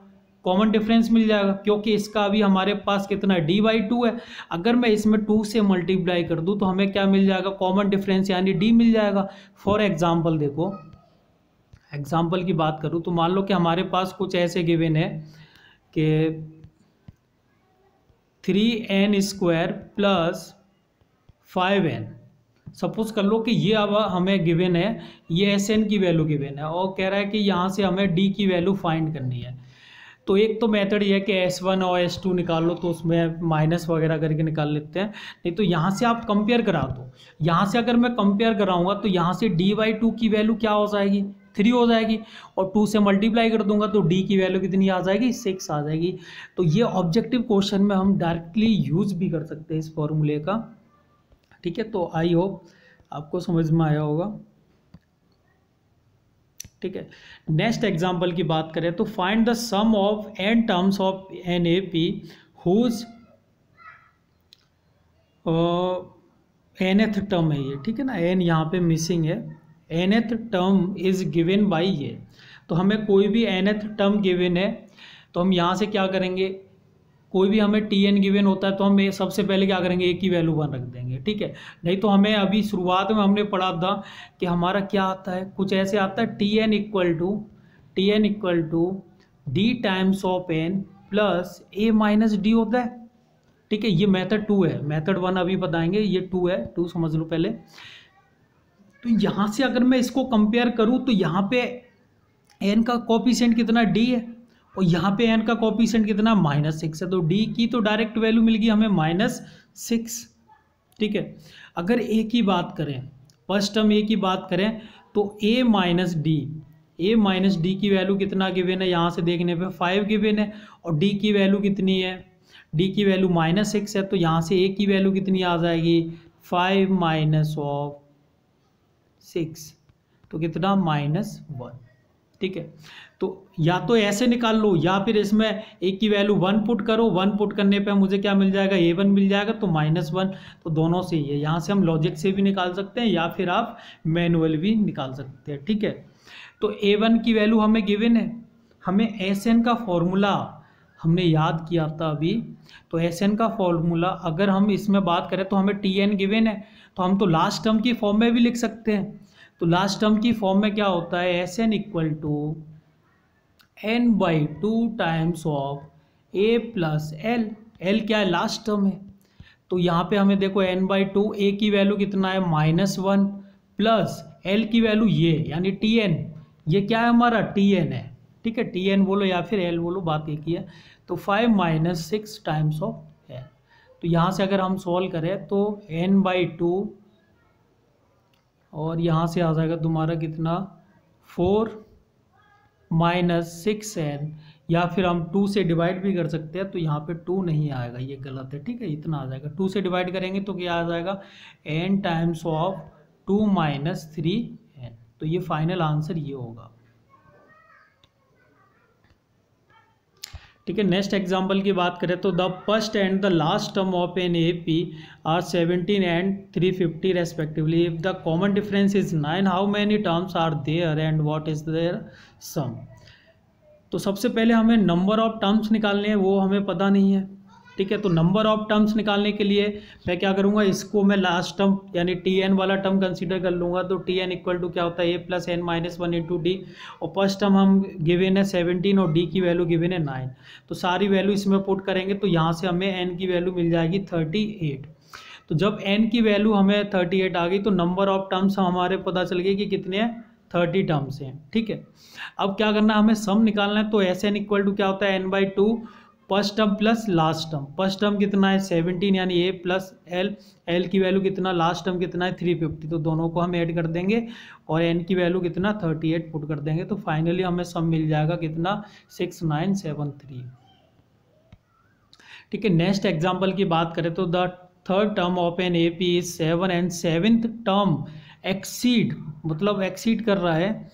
कॉमन डिफरेंस मिल जाएगा, क्योंकि इसका अभी हमारे पास कितना d/2 है। अगर मैं इसमें 2 से मल्टीप्लाई कर दूं तो हमें क्या मिल जाएगा, कॉमन डिफरेंस यानी d मिल जाएगा। फॉर एग्जाम्पल देखो, एग्जाम्पल की बात करूं तो मान लो कि हमारे पास कुछ ऐसे गिवन है कि 3n² प्लस 5n, सपोज कर लो कि ये अब हमें गिवन है, ये Sn की वैल्यू गिवन है और कह रहा है कि यहाँ से हमें d की वैल्यू फाइंड करनी है। तो एक तो मेथड ये है कि S1 और S2 निकाल लो, तो उसमें माइनस वगैरह करके निकाल लेते हैं, नहीं तो यहाँ से आप कंपेयर करा दो। यहाँ से अगर मैं कंपेयर कराऊंगा तो यहाँ से d/2 की वैल्यू क्या हो जाएगी, 3 हो जाएगी, और 2 से मल्टीप्लाई कर दूंगा तो d की वैल्यू कितनी आ जाएगी, 6 आ जाएगी। तो ये ऑब्जेक्टिव क्वेश्चन में हम डायरेक्टली यूज भी कर सकते हैं इस फॉर्मूले का, ठीक है। तो आई होप आपको समझ में आया होगा, ठीक है। नेक्स्ट एग्जांपल की बात करें तो find the sum of n terms of N A P whose nth term है ये, ठीक है ना, n यहाँ पे मिसिंग है, nth term is given by ये। तो हमें कोई भी nth टर्म गिवन है तो हम यहाँ से क्या करेंगे, कोई भी हमें tn गिवन होता है तो हम सबसे पहले क्या करेंगे, a की वैल्यू 1 रख देंगे, ठीक है। नहीं तो हमें अभी शुरुआत में हमने पढ़ा था कि हमारा क्या आता है, कुछ ऐसे आता है tn equal to d times of n plus a minus d होता है, ठीक है। ये मेथड 2 है, मेथड 1 अभी बताएंगे, ये 2 है, 2 समझ लो पहले। तो यहाँ से अगर मैं इसको कंपेयर करूँ तो यहाँ पे n का कोफिशिएंट कितना, d है, और यहाँ पे n का कोफिशिएंट कितना, -6 है, तो d की तो डायरेक्ट वैल्यू मिल गई हमें -6, ठीक है। अगर a की बात करें, फर्स्ट टर्म a की बात करें तो a माइनस डी की वैल्यू कितना गिवन है, यहाँ से देखने पे 5 गिवन है, और d की वैल्यू कितनी है, d की वैल्यू -6 है, तो यहाँ से a की वैल्यू कितनी आ जाएगी, 5 माइनस ऑफ 6, तो कितना, -1, ठीक है। तो या तो ऐसे निकाल लो या फिर इसमें a की वैल्यू 1 पुट करो, 1 पुट करने पे मुझे क्या मिल जाएगा, a1 मिल जाएगा, तो -1, तो दोनों से ही है। यहाँ से हम लॉजिक से भी निकाल सकते हैं या फिर आप मैनुअल भी निकाल सकते हैं, ठीक है। तो a1 की वैल्यू हमें गिवन है, हमें Sn का फॉर्मूला हमने याद किया था अभी, तो Sn का फॉर्मूला अगर हम इसमें बात करें तो हमें Tn गिवन है, तो हम तो लास्ट टर्म की फॉर्म में भी लिख सकते हैं। तो लास्ट टर्म की फॉर्म में क्या होता है, Sn equal to n/2 times of a plus l, l क्या है, लास्ट टर्म है। तो यहाँ पे हमें देखो n/2, a की वैल्यू कितना है, -1, प्लस l की वैल्यू ये यानी Tn, ये क्या है हमारा, Tn है, ठीक है। Tn बोलो या फिर l बोलो, बात एक ही है। तो 5 - 6 टाइम्स ऑफ l, तो यहाँ से अगर हम सॉल्व करें तो n/2 और यहाँ से आ जाएगा तुम्हारा कितना, 4 - 6n, या फिर हम 2 से डिवाइड भी कर सकते हैं, तो यहाँ पे 2 नहीं आएगा, ये गलत है, ठीक है, इतना आ जाएगा। 2 से डिवाइड करेंगे तो क्या आ जाएगा, n टाइम्स ऑफ 2 - 3n, तो ये फाइनल आंसर ये होगा, ठीक है। नेक्स्ट एग्जांपल की बात करें तो the first and the last term of N A p are 17 and 350 respectively, if the common difference is 9, how many terms are there and what is their sum. तो सबसे पहले हमें नंबर ऑफ टर्म्स निकालने हैं, वो हमें पता नहीं है, ठीक है। तो नंबर ऑफ टर्म्स निकालने के लिए मैं क्या करूँगा, इसको मैं लास्ट टर्म यानी Tn वाला टर्म कंसीडर कर लूँगा। तो Tn इक्वल टू क्या होता है, a plus n minus 1 into D, और फर्स्ट टर्म हम गिवन है 17 और d की वैल्यू गिवन है 9, तो सारी वैल्यू इसमें पुट करेंगे तो यहाँ से हमें n की वैल्यू मिल जाएगी 38। तो जब n की वैल्यू हमें 38 आ गई तो नंबर ऑफ टर्म्स हमारे पता चल गए कि कितने हैं, 30 टर्म्स हैं, ठीक है। अब क्या करना है, हमें सम निकालना है। तो Sn इक्वल टू क्या होता है, n/2 first term plus last term, first term कितना है 17 यानी a प्लस l की वैल्यू कितना, लास्ट टर्म कितना है 350, तो दोनों को हम ऐड कर देंगे और n की वैल्यू कितना 38 पुट कर देंगे, तो फाइनली हमें सम मिल जाएगा कितना 6973, ठीक है। नेक्स्ट एग्जांपल की बात करें तो the third term of N A P is 7 and seventh term exceed, मतलब एक्सीड कर रहा है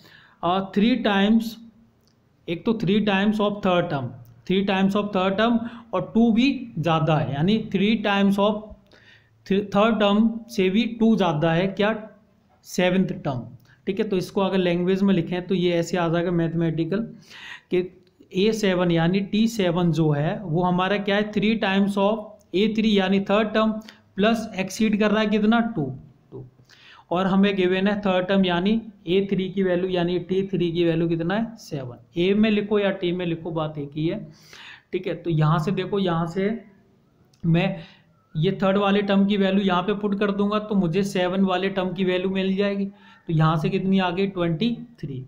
3 टाइम्स, एक तो 3 times of third term, 3 times of third term और 2 भी ज़्यादा है, यानी 3 टाइम्स ऑफ थर्ड टर्म से भी 2 ज़्यादा है क्या, 7th टर्म। ठीक है, तो इसको अगर लैंग्वेज में लिखें तो ये ऐसे आ जाएगा मैथमेटिकल कि A7 यानी T7 जो है वो हमारा क्या है, 3 टाइम्स ऑफ A3 यानी थर्ड टर्म प्लस एक्सीड कर रहा है कितना, 2। और हमें गिवन है थर्ड टर्म यानी A3 की वैल्यू यानी T3 की वैल्यू कितना है, 7। A में लिखो या T में लिखो, बात एक ही है। ठीक है, तो यहाँ से देखो, यहाँ से मैं ये थर्ड वाले टर्म की वैल्यू यहाँ पे पुट कर दूंगा तो मुझे 7 वाले टर्म की वैल्यू मिल जाएगी। तो यहाँ से कितनी आ गई, 23।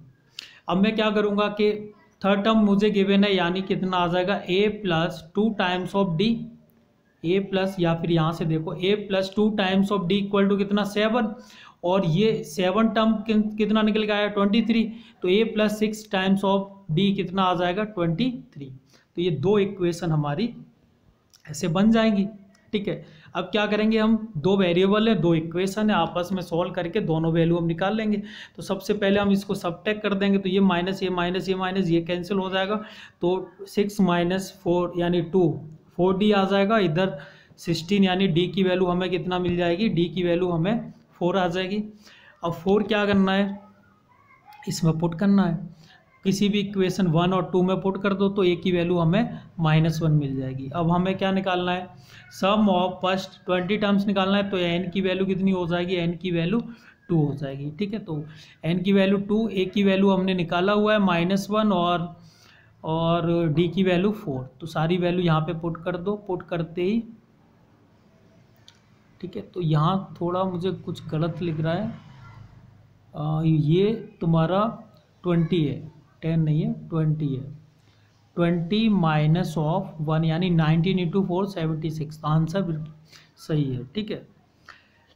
अब मैं क्या करूँगा कि थर्ड टर्म मुझे गिवन है यानी कितना आ जाएगा, A plus 2 times of D, A plus, या फिर यहाँ से देखो A plus 2 times of D equal to कितना, 7। और ये 7 टर्म कितना निकल के आया, 23। तो A plus 6 times of D कितना आ जाएगा, 23। तो ये दो इक्वेशन हमारी ऐसे बन जाएंगी। ठीक है, अब क्या करेंगे हम, दो वेरिएबल है, दो इक्वेशन है, आपस में सॉल्व करके दोनों वैल्यू हम निकाल लेंगे। तो सबसे पहले हम इसको सबट्रैक्ट कर देंगे, तो ये माइनस ये माइनस ये माइनस ये कैंसिल हो जाएगा। तो 6 माइनस 4 यानी 2, 4D आ जाएगा। इधर 16 यानी D की वैल्यू हमें कितना मिल जाएगी, D की वैल्यू हमें 4 आ जाएगी। अब 4 क्या करना है, इसमें पुट करना है, किसी भी इक्वेशन 1 और 2 में पुट कर दो तो A की वैल्यू हमें -1 मिल जाएगी। अब हमें क्या निकालना है, सम ऑफ फर्स्ट 20 टर्म्स निकालना है। तो N की वैल्यू कितनी हो जाएगी, N की वैल्यू 2 हो जाएगी। ठीक है, तो N की वैल्यू 2, A की वैल्यू हमने निकाला हुआ है -1 और D की वैल्यू 4। तो सारी वैल्यू यहाँ पे पुट कर दो, पुट करते ही, ठीक है, तो यहाँ थोड़ा मुझे कुछ गलत लिख रहा है, ये तुम्हारा 20 है, 10 नहीं है, 20 है। 20 माइनस ऑफ 1 यानी 19 इंटू 4 76, आंसर सही है। ठीक है,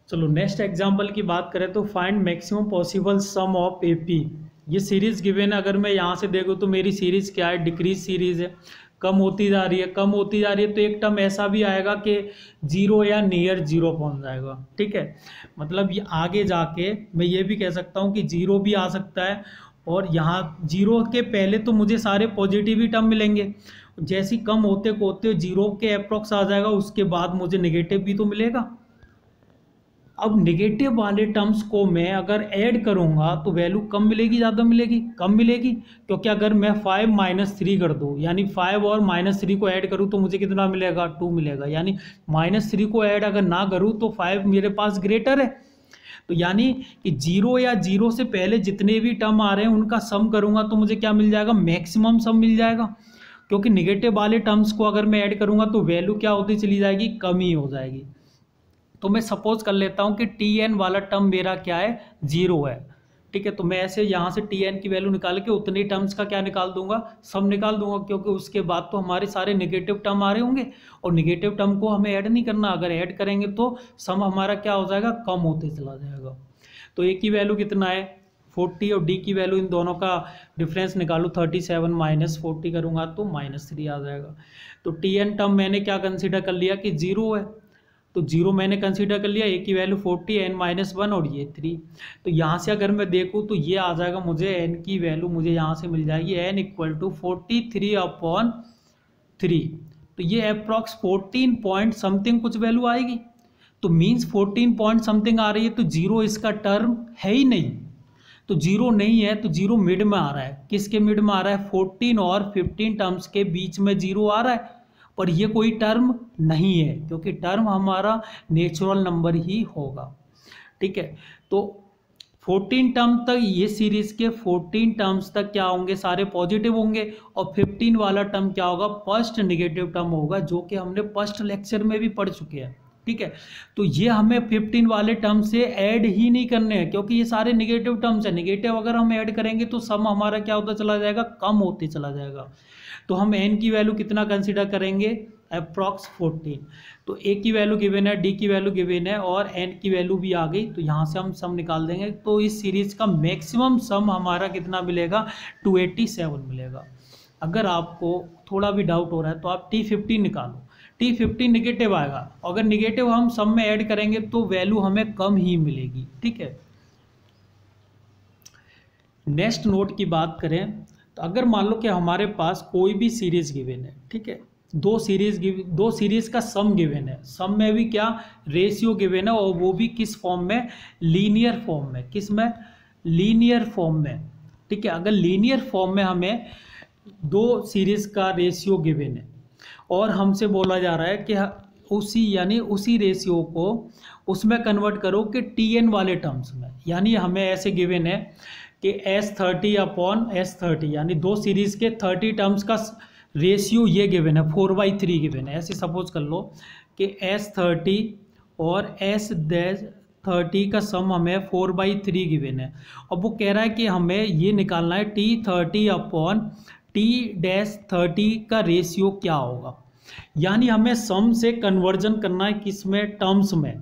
चलो नेक्स्ट एग्जांपल की बात करें तो find maximum possible sum of AP। ये सीरीज गिवन है, अगर मैं यहाँ से देखूँ तो मेरी सीरीज क्या है, डिक्रीज सीरीज है, कम होती जा रही है, कम होती जा रही है। तो एक टर्म ऐसा भी आएगा कि 0 या नियर 0 पहुंच जाएगा। ठीक है, मतलब ये आगे जाके मैं ये भी कह सकता हूँ कि 0 भी आ सकता है, और यहाँ 0 के पहले तो मुझे सारे पॉजिटिव ही टर्म मिलेंगे, जैसे कम होते होते 0 के अप्रॉक्स आ जाएगा, उसके बाद मुझे नेगेटिव भी तो मिलेगा। अब नेगेटिव वाले टर्म्स को मैं अगर ऐड करूंगा तो वैल्यू कम मिलेगी, ज़्यादा मिलेगी, कम मिलेगी, क्योंकि अगर मैं 5 माइनस 3 कर दूँ, यानी 5 और -3 को ऐड करूँ तो मुझे कितना मिलेगा, 2 मिलेगा। यानी -3 को ऐड अगर ना करूँ तो 5 मेरे पास ग्रेटर है। तो यानी कि 0 या 0 से पहले जितने भी टर्म आ रहे हैं उनका सम करूंगा तो मुझे क्या मिल जाएगा, मैक्सिमम सम मिल जाएगा। क्योंकि नेगेटिव वाले टर्म्स को अगर मैं ऐड करूंगा तो वैल्यू क्या होती चली जाएगी, कम ही हो जाएगी। तो मैं सपोज कर लेता हूं कि Tn वाला टर्म मेरा क्या है, 0 है। ठीक है, तो मैं ऐसे यहाँ से Tn की वैल्यू निकाल के उतने टर्म्स का क्या निकाल दूंगा, सम निकाल दूंगा, क्योंकि उसके बाद तो हमारे सारे नेगेटिव टर्म आ रहे होंगे और नेगेटिव टर्म को हमें ऐड नहीं करना। अगर ऐड करेंगे तो सम हमारा क्या हो जाएगा, कम होते चला जाएगा। तो A की वैल्यू कितना है, 40, और D की वैल्यू, इन दोनों का डिफरेंस निकालू, 37 माइनस 40 करूँगा तो -3 आ जाएगा। तो Tn टर्म मैंने क्या कंसीडर कर लिया कि 0 है, तो 0 मैंने कंसीडर कर लिया। A की वैल्यू 40, n-1 और ये 3। तो यहाँ से अगर मैं देखूँ तो ये आ जाएगा, मुझे n की वैल्यू मुझे यहाँ से मिल जाएगी n इक्वल टू 43/3। तो ये अप्रॉक्स 14 पॉइंट समथिंग कुछ वैल्यू आएगी। तो मीन्स 14 पॉइंट समथिंग आ रही है, तो 0 इसका टर्म है ही नहीं। तो 0 नहीं है, तो 0 मिड में आ रहा है। किसके मिड में आ रहा है, 14 और 15 टर्म्स के बीच में 0 आ रहा है, पर ये कोई टर्म नहीं है, क्योंकि टर्म हमारा नेचुरल नंबर ही होगा। ठीक है, तो 14 टर्म तक, ये सीरीज के 14 टर्म्स तक क्या होंगे, सारे पॉजिटिव होंगे, और 15 वाला टर्म क्या होगा, फर्स्ट नेगेटिव टर्म होगा, जो कि हमने फर्स्ट लेक्चर में भी पढ़ चुके हैं। ठीक है, तो ये हमें 15 वाले टर्म से ऐड ही नहीं करने हैं, क्योंकि ये सारे नेगेटिव टर्म्स हैं। नेगेटिव अगर हम ऐड करेंगे तो सम हमारा क्या होता चला जाएगा, कम होते चला जाएगा। तो हम n की वैल्यू कितना कंसीडर करेंगे, अप्रॉक्स 14। तो A की वैल्यू गिवन है, D की वैल्यू गिवन है, और n की वैल्यू भी आ गई, तो यहाँ से हम सम निकाल देंगे। तो इस सीरीज का मैक्सिमम सम हमारा कितना मिलेगा, 287 मिलेगा। अगर आपको थोड़ा भी डाउट हो रहा है तो आप T15 निकालो, T15 निगेटिव आएगा, अगर निगेटिव हम सम में ऐड करेंगे तो वैल्यू हमें कम ही मिलेगी। ठीक है, नेक्स्ट नोट की बात करें तो अगर मान लो कि हमारे पास कोई भी सीरीज गिवन है, ठीक है, दो सीरीज का सम गिवन है, सम में भी क्या रेशियो गिवन है, और वो भी किस फॉर्म में, लीनियर फॉर्म में। किस में, लीनियर फॉर्म में, ठीक है। अगर लीनियर फॉर्म में हमें दो सीरीज का रेशियो गिवन है और हमसे बोला जा रहा है कि उसी रेशियो को उसमें कन्वर्ट करो कि Tn वाले टर्म्स में, यानी हमें ऐसे गिवन है कि S30/S30, यानी दो सीरीज के 30 टर्म्स का रेशियो ये गिवन है, 4/3 गिवन है। ऐसे सपोज कर लो कि S30 और S-30 का सम हमें 4/3 गिवन है। अब वो कह रहा है कि हमें ये निकालना है T30/T-30 का रेशियो क्या होगा, यानी हमें सम से कन्वर्जन करना है, किस में, टर्म्स में।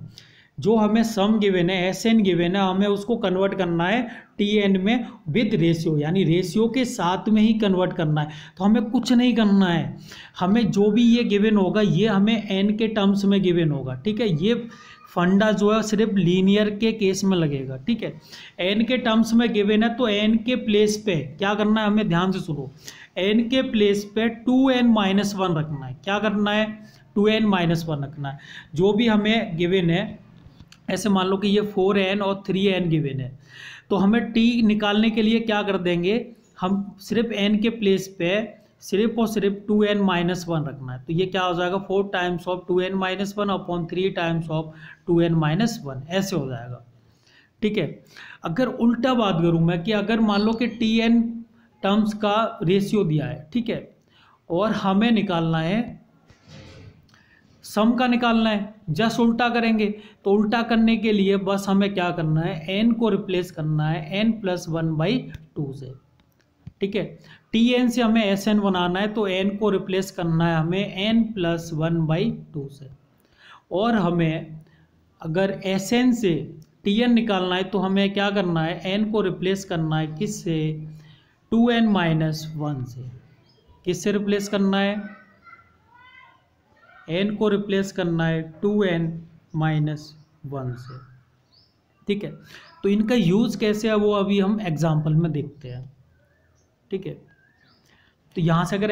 जो हमें सम गिवन है, Sn गिवन है, हमें उसको कन्वर्ट करना है Tn में विद रेशियो, यानी रेशियो के साथ में ही कन्वर्ट करना है। तो हमें कुछ नहीं करना है, हमें जो भी ये गिवन होगा ये हमें n के टर्म्स में गिवन होगा, ठीक है। ये फंडा जो है सिर्फ लीनियर के केस में लगेगा, ठीक है। n के टर्म्स में गिवन है तो n के प्लेस पे क्या करना है, हमें ध्यान से सुनो, n के प्लेस पे 2n-1 रखना है। क्या करना है, 2n-1 रखना है। जो भी हमें गिवन है, ऐसे मान लो कि ये 4n और 3n गिवन है, तो हमें t निकालने के लिए क्या कर देंगे, हम सिर्फ n के प्लेस पे सिर्फ और सिर्फ 2n-1 रखना है। तो ये क्या हो जाएगा, 4 times of 2n-1 upon 3 times of 2n-1, ऐसे हो जाएगा, ठीक है। अगर उल्टा बात करूँ मैं कि अगर मान लो कि Tn टर्म्स का रेशियो दिया है, ठीक है, और हमें निकालना है सम का निकालना है, जस्ट उल्टा करेंगे। तो उल्टा करने के लिए बस हमें क्या करना है, n को रिप्लेस करना है n+1/2 से, ठीक है। Tn से हमें Sn बनाना है तो n को रिप्लेस करना है हमें n+1/2 से, और हमें अगर Sn से Tn निकालना है तो हमें क्या करना है, n को रिप्लेस करना है किससे, 2n-1 से। किससे रिप्लेस करना है, n को रिप्लेस करना है 2n-1 से, ठीक है। तो इनका यूज कैसे है वो अभी हम एग्जाम्पल में देखते हैं, ठीक है। तो यहाँ से अगर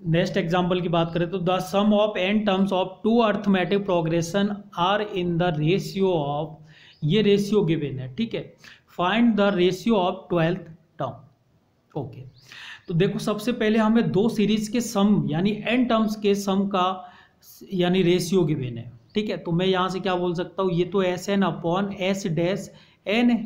नेक्स्ट एग्जाम्पल की बात करें तो the sum of n terms of 2 arithmetic progression are in the ratio of, ये रेशियो गिवन है, ठीक है। Find the ratio of 12th term, okay. तो देखो सबसे पहले हमें दो सीरीज के सम यानी n टर्म्स के सम का यानी रेशियो गिवन है, ठीक है। तो मैं यहाँ से क्या बोल सकता हूँ, ये तो Sn/S-n है,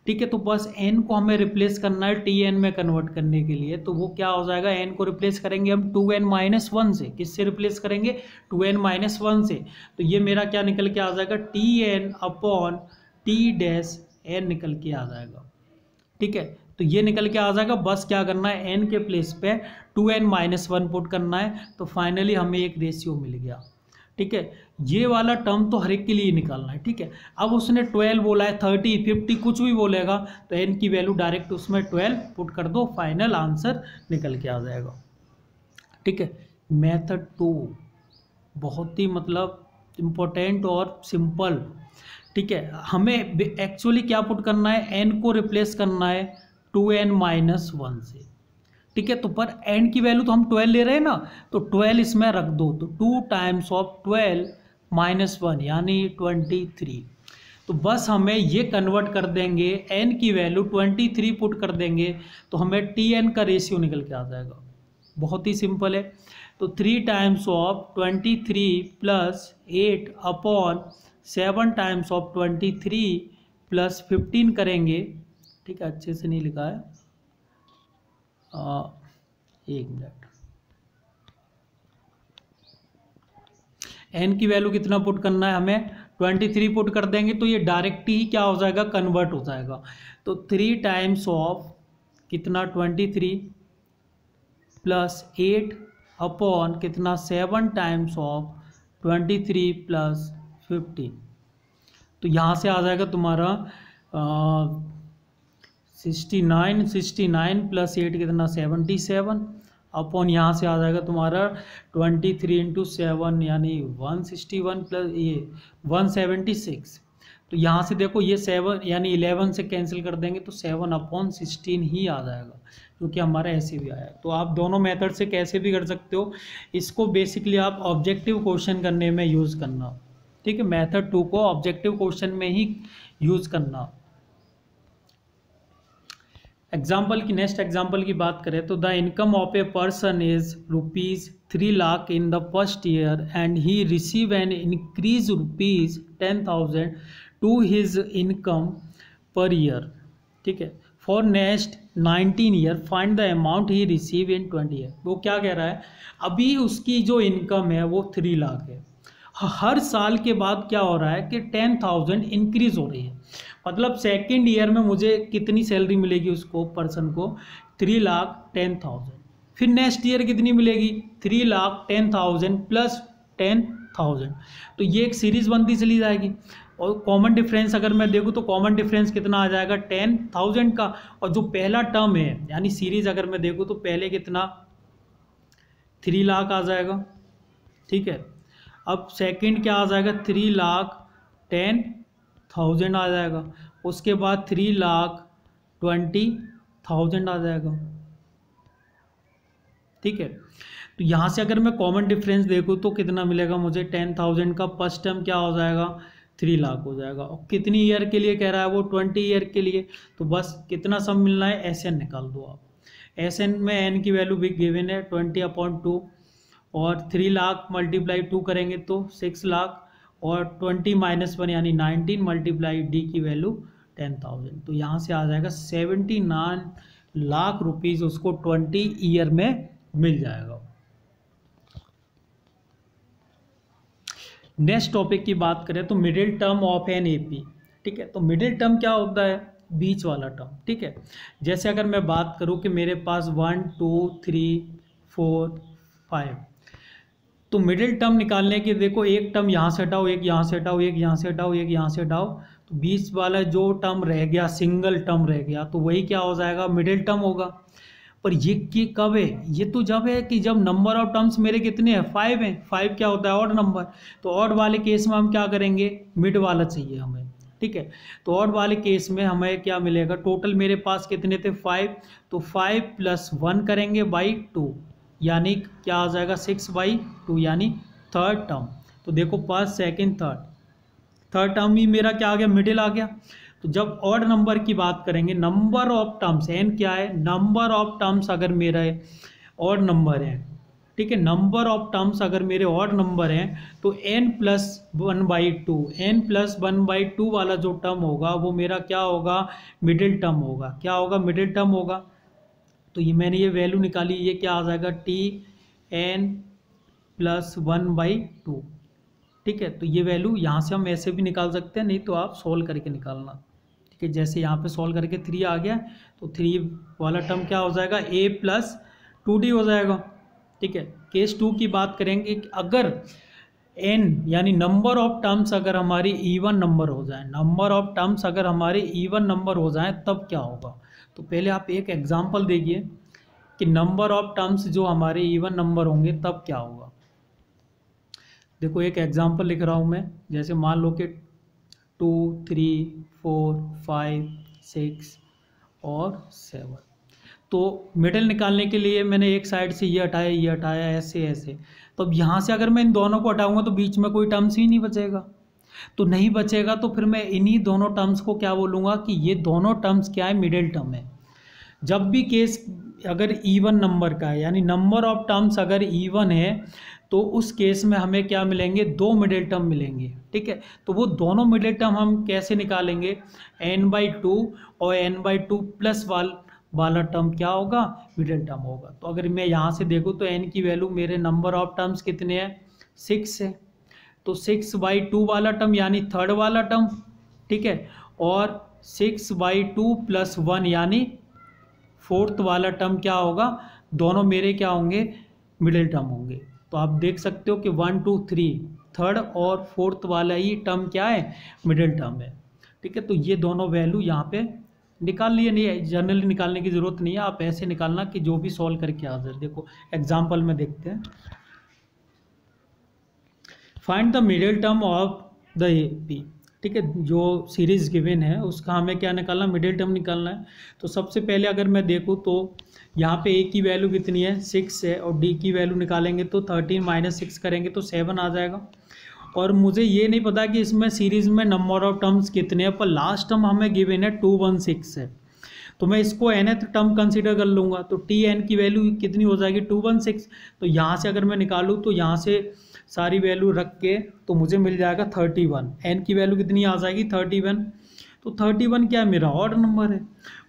ठीक है। तो बस n को हमें रिप्लेस करना है Tn में कन्वर्ट करने के लिए, तो वो क्या हो जाएगा, n को रिप्लेस करेंगे हम 2n-1 से। किससे रिप्लेस करेंगे, 2n-1 से। तो ये मेरा क्या निकल के आ जाएगा, Tn/T-n निकल के आ जाएगा, ठीक है। तो ये निकल के आ जाएगा, बस क्या करना है, n के प्लेस पे 2n-1 पुट करना है, तो फाइनली हमें एक रेशियो मिल गया, ठीक है। ये वाला टर्म तो हर एक के लिए निकालना है, ठीक है। अब उसने 12 बोला है, 30, 50 कुछ भी बोलेगा तो n की वैल्यू डायरेक्ट उसमें 12 पुट कर दो, फाइनल आंसर निकल के आ जाएगा, ठीक है। मेथड 2 बहुत ही मतलब इम्पोर्टेंट और सिंपल, ठीक है। हमें एक्चुअली क्या पुट करना है, n को रिप्लेस करना है 2n-1 से, ठीक है। तो पर n की वैल्यू तो हम 12 ले रहे हैं ना, तो 12 इसमें रख दो, तो 2 टाइम्स ऑफ 12-1 यानी 23। तो बस हमें ये कन्वर्ट कर देंगे, n की वैल्यू 23 पुट कर देंगे तो हमें Tn का रेशियो निकल के आ जाएगा, बहुत ही सिंपल है। तो 3 times of 23 + 8 upon 7 times of 23 + 15 करेंगे, ठीक है। अच्छे से नहीं लिखा है, एक मिनट। n की वैल्यू कितना पुट करना है हमें, 23 पुट कर देंगे तो ये डायरेक्ट ही क्या हो जाएगा, कन्वर्ट हो जाएगा। तो 3 टाइम्स ऑफ कितना 23 + 8 अपॉन कितना 7 टाइम्स ऑफ 23 + 15। तो यहाँ से आ जाएगा तुम्हारा 69 + 8 कितना 77 अपॉन यहाँ से आ जाएगा तुम्हारा 23 × 7 यानी 161 + ये 176। तो यहाँ से देखो ये 7 यानी 11 से कैंसिल कर देंगे तो 7/16 ही आ जाएगा, क्योंकि हमारा ऐसे भी आया है। तो आप दोनों मेथड से कैसे भी कर सकते हो, इसको बेसिकली आप ऑब्जेक्टिव क्वेश्चन करने में यूज़ करना, ठीक है। मेथड 2 को ऑब्जेक्टिव क्वेश्चन में ही यूज़ करना। एग्जाम्पल की नेक्स्ट एग्जाम्पल की बात करें तो the income of a person is ₹3 lakh in the first year and he receive an increase ₹10,000 to his income per year, ठीक है। For next 19 year find the amount he receive in 20 year. वो क्या कह रहा है, अभी उसकी जो इनकम है वो 3 लाख है, हर साल के बाद क्या हो रहा है कि 10,000 इंक्रीज हो रही है, मतलब सेकेंड ईयर में मुझे कितनी सैलरी मिलेगी उसको, पर्सन को 3,10,000। फिर नेक्स्ट ईयर कितनी मिलेगी, 3,10,000 प्लस 10,000। तो ये एक सीरीज बनती चली जाएगी। और कॉमन डिफरेंस अगर मैं देखूँ तो कॉमन डिफरेंस कितना आ जाएगा 10,000 का। और जो पहला टर्म है यानी सीरीज अगर मैं देखूँ तो पहले कितना 3 लाख आ जाएगा, ठीक है। अब सेकंड क्या आ जाएगा 3,10,000 आ जाएगा, उसके बाद 3,20,000 आ जाएगा, ठीक है। तो यहाँ से अगर मैं कॉमन डिफरेंस देखूँ तो कितना मिलेगा मुझे, 10,000 का फर्स्ट टर्म क्या हो जाएगा 3 लाख हो जाएगा। और कितनी ईयर के लिए कह रहा है वो 20 ईयर के लिए। तो बस कितना सम मिलना है, SN निकाल दो आप। SN में n की वैल्यू भी गिवन है 20/2 और 3 लाख मल्टीप्लाई 2 करेंगे तो 6 लाख और 20 - 1 यानी 19 मल्टीप्लाई d की वैल्यू 10,000। तो यहाँ से आ जाएगा 79 लाख रुपीज़ उसको 20 ईयर में मिल जाएगा। नेक्स्ट टॉपिक की बात करें तो middle term of an AP, ठीक है। तो मिडिल टर्म क्या होता है, बीच वाला टर्म, ठीक है। जैसे अगर मैं बात करूँ कि मेरे पास 1 2 3 4 5, तो मिडिल टर्म निकालने के देखो एक टर्म यहाँ से हटाओ, एक यहाँ से हटाओ, एक यहाँ से हटाओ, एक यहाँ से हटाओ, तो बीच वाला जो टर्म रह गया सिंगल टर्म रह गया, तो वही क्या हो जाएगा मिडिल टर्म होगा। पर ये कब है, ये तो जब है कि जब नंबर ऑफ टर्म्स मेरे कितने हैं 5 हैं। 5 क्या होता है ऑड नंबर। तो ऑड वाले केस में हम क्या करेंगे, मिड वाला चाहिए हमें, ठीक है। तो ऑड वाले केस में हमें क्या मिलेगा, टोटल मेरे पास कितने थे 5, तो 5 + 1 करेंगे बाई 2 यानी क्या आ जाएगा 6/2 यानी थर्ड टर्म। तो देखो फर्स्ट सेकंड थर्ड टर्म ही मेरा क्या आ गया, मिडिल आ गया। तो जब ऑड नंबर की बात करेंगे, नंबर ऑफ टर्म्स n क्या है, नंबर ऑफ टर्म्स अगर मेरा ऑड नंबर है, ठीक है, नंबर ऑफ टर्म्स अगर मेरे ऑड नंबर हैं तो n + 1/2, n + 1/2 वाला जो टर्म होगा वो मेरा क्या होगा, मिडिल टर्म होगा। क्या होगा, मिडिल टर्म होगा। तो ये मैंने ये वैल्यू निकाली, ये क्या आ जाएगा Tn + 1/2, ठीक है। तो ये वैल्यू यहाँ से हम ऐसे भी निकाल सकते हैं, नहीं तो आप सोल्व करके निकालना, ठीक है। जैसे यहाँ पे सोल्व करके 3 आ गया तो 3 वाला टर्म क्या हो जाएगा a + 2d हो जाएगा, ठीक है। केस 2 की बात करेंगे कि अगर n यानी नंबर ऑफ टर्म्स अगर हमारी इवन नंबर हो जाए, नंबर ऑफ टर्म्स अगर हमारे इवन नंबर हो जाए तब क्या होगा। तो पहले आप एक एग्जांपल देखिए कि नंबर ऑफ टर्म्स जो हमारे इवन नंबर होंगे तब क्या होगा। देखो एक एग्जांपल लिख रहा हूँ मैं, जैसे मान लो कि 2 3 4 5 6 और 7। तो मिडिल निकालने के लिए मैंने एक साइड से ये हटाया ऐसे ऐसे। तो अब यहाँ से अगर मैं इन दोनों को हटाऊंगा तो बीच में कोई टर्म्स ही नहीं बचेगा। तो नहीं बचेगा तो फिर मैं इन्हीं दोनों टर्म्स को क्या बोलूँगा कि ये दोनों टर्म्स क्या है, मिडिल टर्म है। जब भी केस अगर इवन नंबर का है यानी नंबर ऑफ टर्म्स अगर इवन है तो उस केस में हमें क्या मिलेंगे, 2 मिडिल टर्म मिलेंगे, ठीक है। तो वो दोनों मिडिल टर्म हम कैसे निकालेंगे, n/2 और n/2 प्लस वाला टर्म क्या होगा, मिडिल टर्म होगा। तो अगर मैं यहाँ से देखूँ तो n की वैल्यू मेरे नंबर ऑफ टर्म्स कितने हैं 6 है, तो 6/2 वाला टर्म यानी थर्ड वाला टर्म, ठीक है, और 6/2 + 1 यानी फोर्थ वाला टर्म क्या होगा, दोनों मेरे क्या होंगे, मिडिल टर्म होंगे। तो आप देख सकते हो कि 1 2 3 थर्ड और फोर्थ वाला ही टर्म क्या है, मिडिल टर्म है, ठीक है। तो ये दोनों वैल्यू यहाँ पे निकाल लिए, नहीं जनरली निकालने की ज़रूरत नहीं है, आप ऐसे निकालना कि जो भी सॉल्व करके आ जाए। देखो एग्जाम्पल में देखते हैं, find the middle term of the AP। ठीक है, जो सीरीज़ गिवन है उसका हमें क्या निकालना, मिडिल टर्म निकालना है। तो सबसे पहले अगर मैं देखूँ तो यहाँ पे ए की वैल्यू कितनी है 6 है, और डी की वैल्यू निकालेंगे तो 13 माइनस 6 करेंगे तो 7 आ जाएगा। और मुझे ये नहीं पता कि इसमें सीरीज़ में नंबर ऑफ टर्म्स कितने हैं, पर लास्ट टर्म हमें गिवन है 216 है, तो मैं इसको nth टर्म कंसीडर कर लूँगा। तो टी एन की वैल्यू कितनी हो जाएगी 216। तो यहाँ से अगर मैं निकालूँ तो यहाँ से सारी वैल्यू रख के तो मुझे मिल जाएगा 31। एन की वैल्यू कितनी आ जाएगी 31। तो 31 क्या है, मेरा ऑड नंबर है।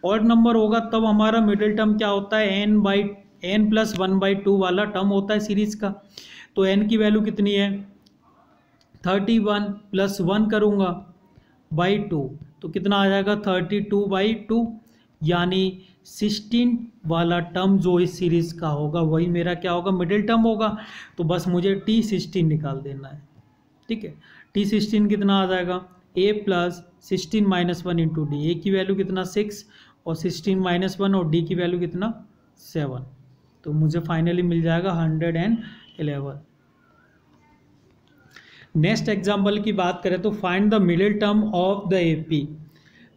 ऑड नंबर होगा तब हमारा मिडिल टर्म क्या होता है, n प्लस 1/2 वाला टर्म होता है सीरीज़ का। तो n की वैल्यू कितनी है 31 प्लस 1 करूँगा बाई 2, तो कितना आ जाएगा 32/2, यानी 16 वाला टर्म जो इस सीरीज़ का होगा वही मेरा क्या होगा, मिडिल टर्म होगा। तो बस मुझे T16 निकाल देना है। ठीक है, T16 कितना आ जाएगा, a plus 16 minus 1 into d. A की वैल्यू कितना 6 और 16 माइनस 1 और डी की वैल्यू कितना 7, तो मुझे फाइनली मिल जाएगा 111। नेक्स्ट एग्जाम्पल की बात करें तो find the middle term of the AP.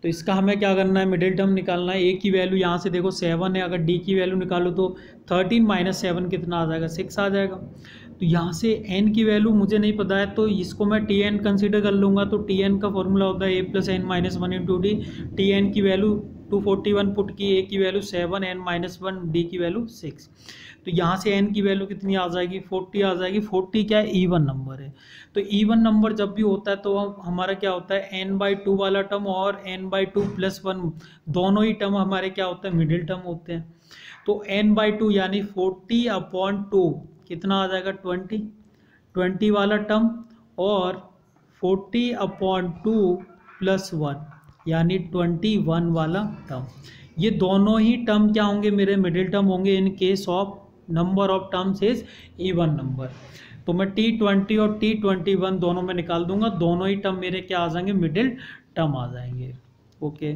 तो इसका हमें क्या करना है, मिडिल टर्म निकालना है। ए की वैल्यू यहाँ से देखो 7 है, अगर डी की वैल्यू निकालो तो 13 माइनस 7 कितना आ जाएगा 6 आ जाएगा। तो यहाँ से एन की वैल्यू मुझे नहीं पता है, तो इसको मैं टी एन कंसिडर कर लूँगा। तो टी एन का फॉर्मूला होता है a plus N minus 1 into d. T n की वैल्यू 241 पुट की, ए की वैल्यू 7, एन माइनस 1, डी की वैल्यू 6। तो यहाँ से एन की वैल्यू कितनी आ जाएगी 40 आ जाएगी। 40 क्या है, ईवन नंबर है। तो ईवन नंबर जब भी होता है तो हमारा क्या होता है n/2 वाला टर्म और n/2 प्लस 1 दोनों ही टर्म हमारे क्या होते हैं, मिडिल टर्म होते हैं। तो n/2 यानी 40/2 कितना आ जाएगा 20 वाला टर्म, और 40/2 प्लस 1 यानी 21 वाला टर्म। ये दोनों ही टर्म क्या होंगे, मेरे मिडिल टर्म होंगे in case of number of terms is even number. तो मैं T20 और T21 दोनों में निकाल दूंगा, दोनों ही टर्म मेरे क्या आ जाएंगे, मिडिल टर्म आ जाएंगे। ओके।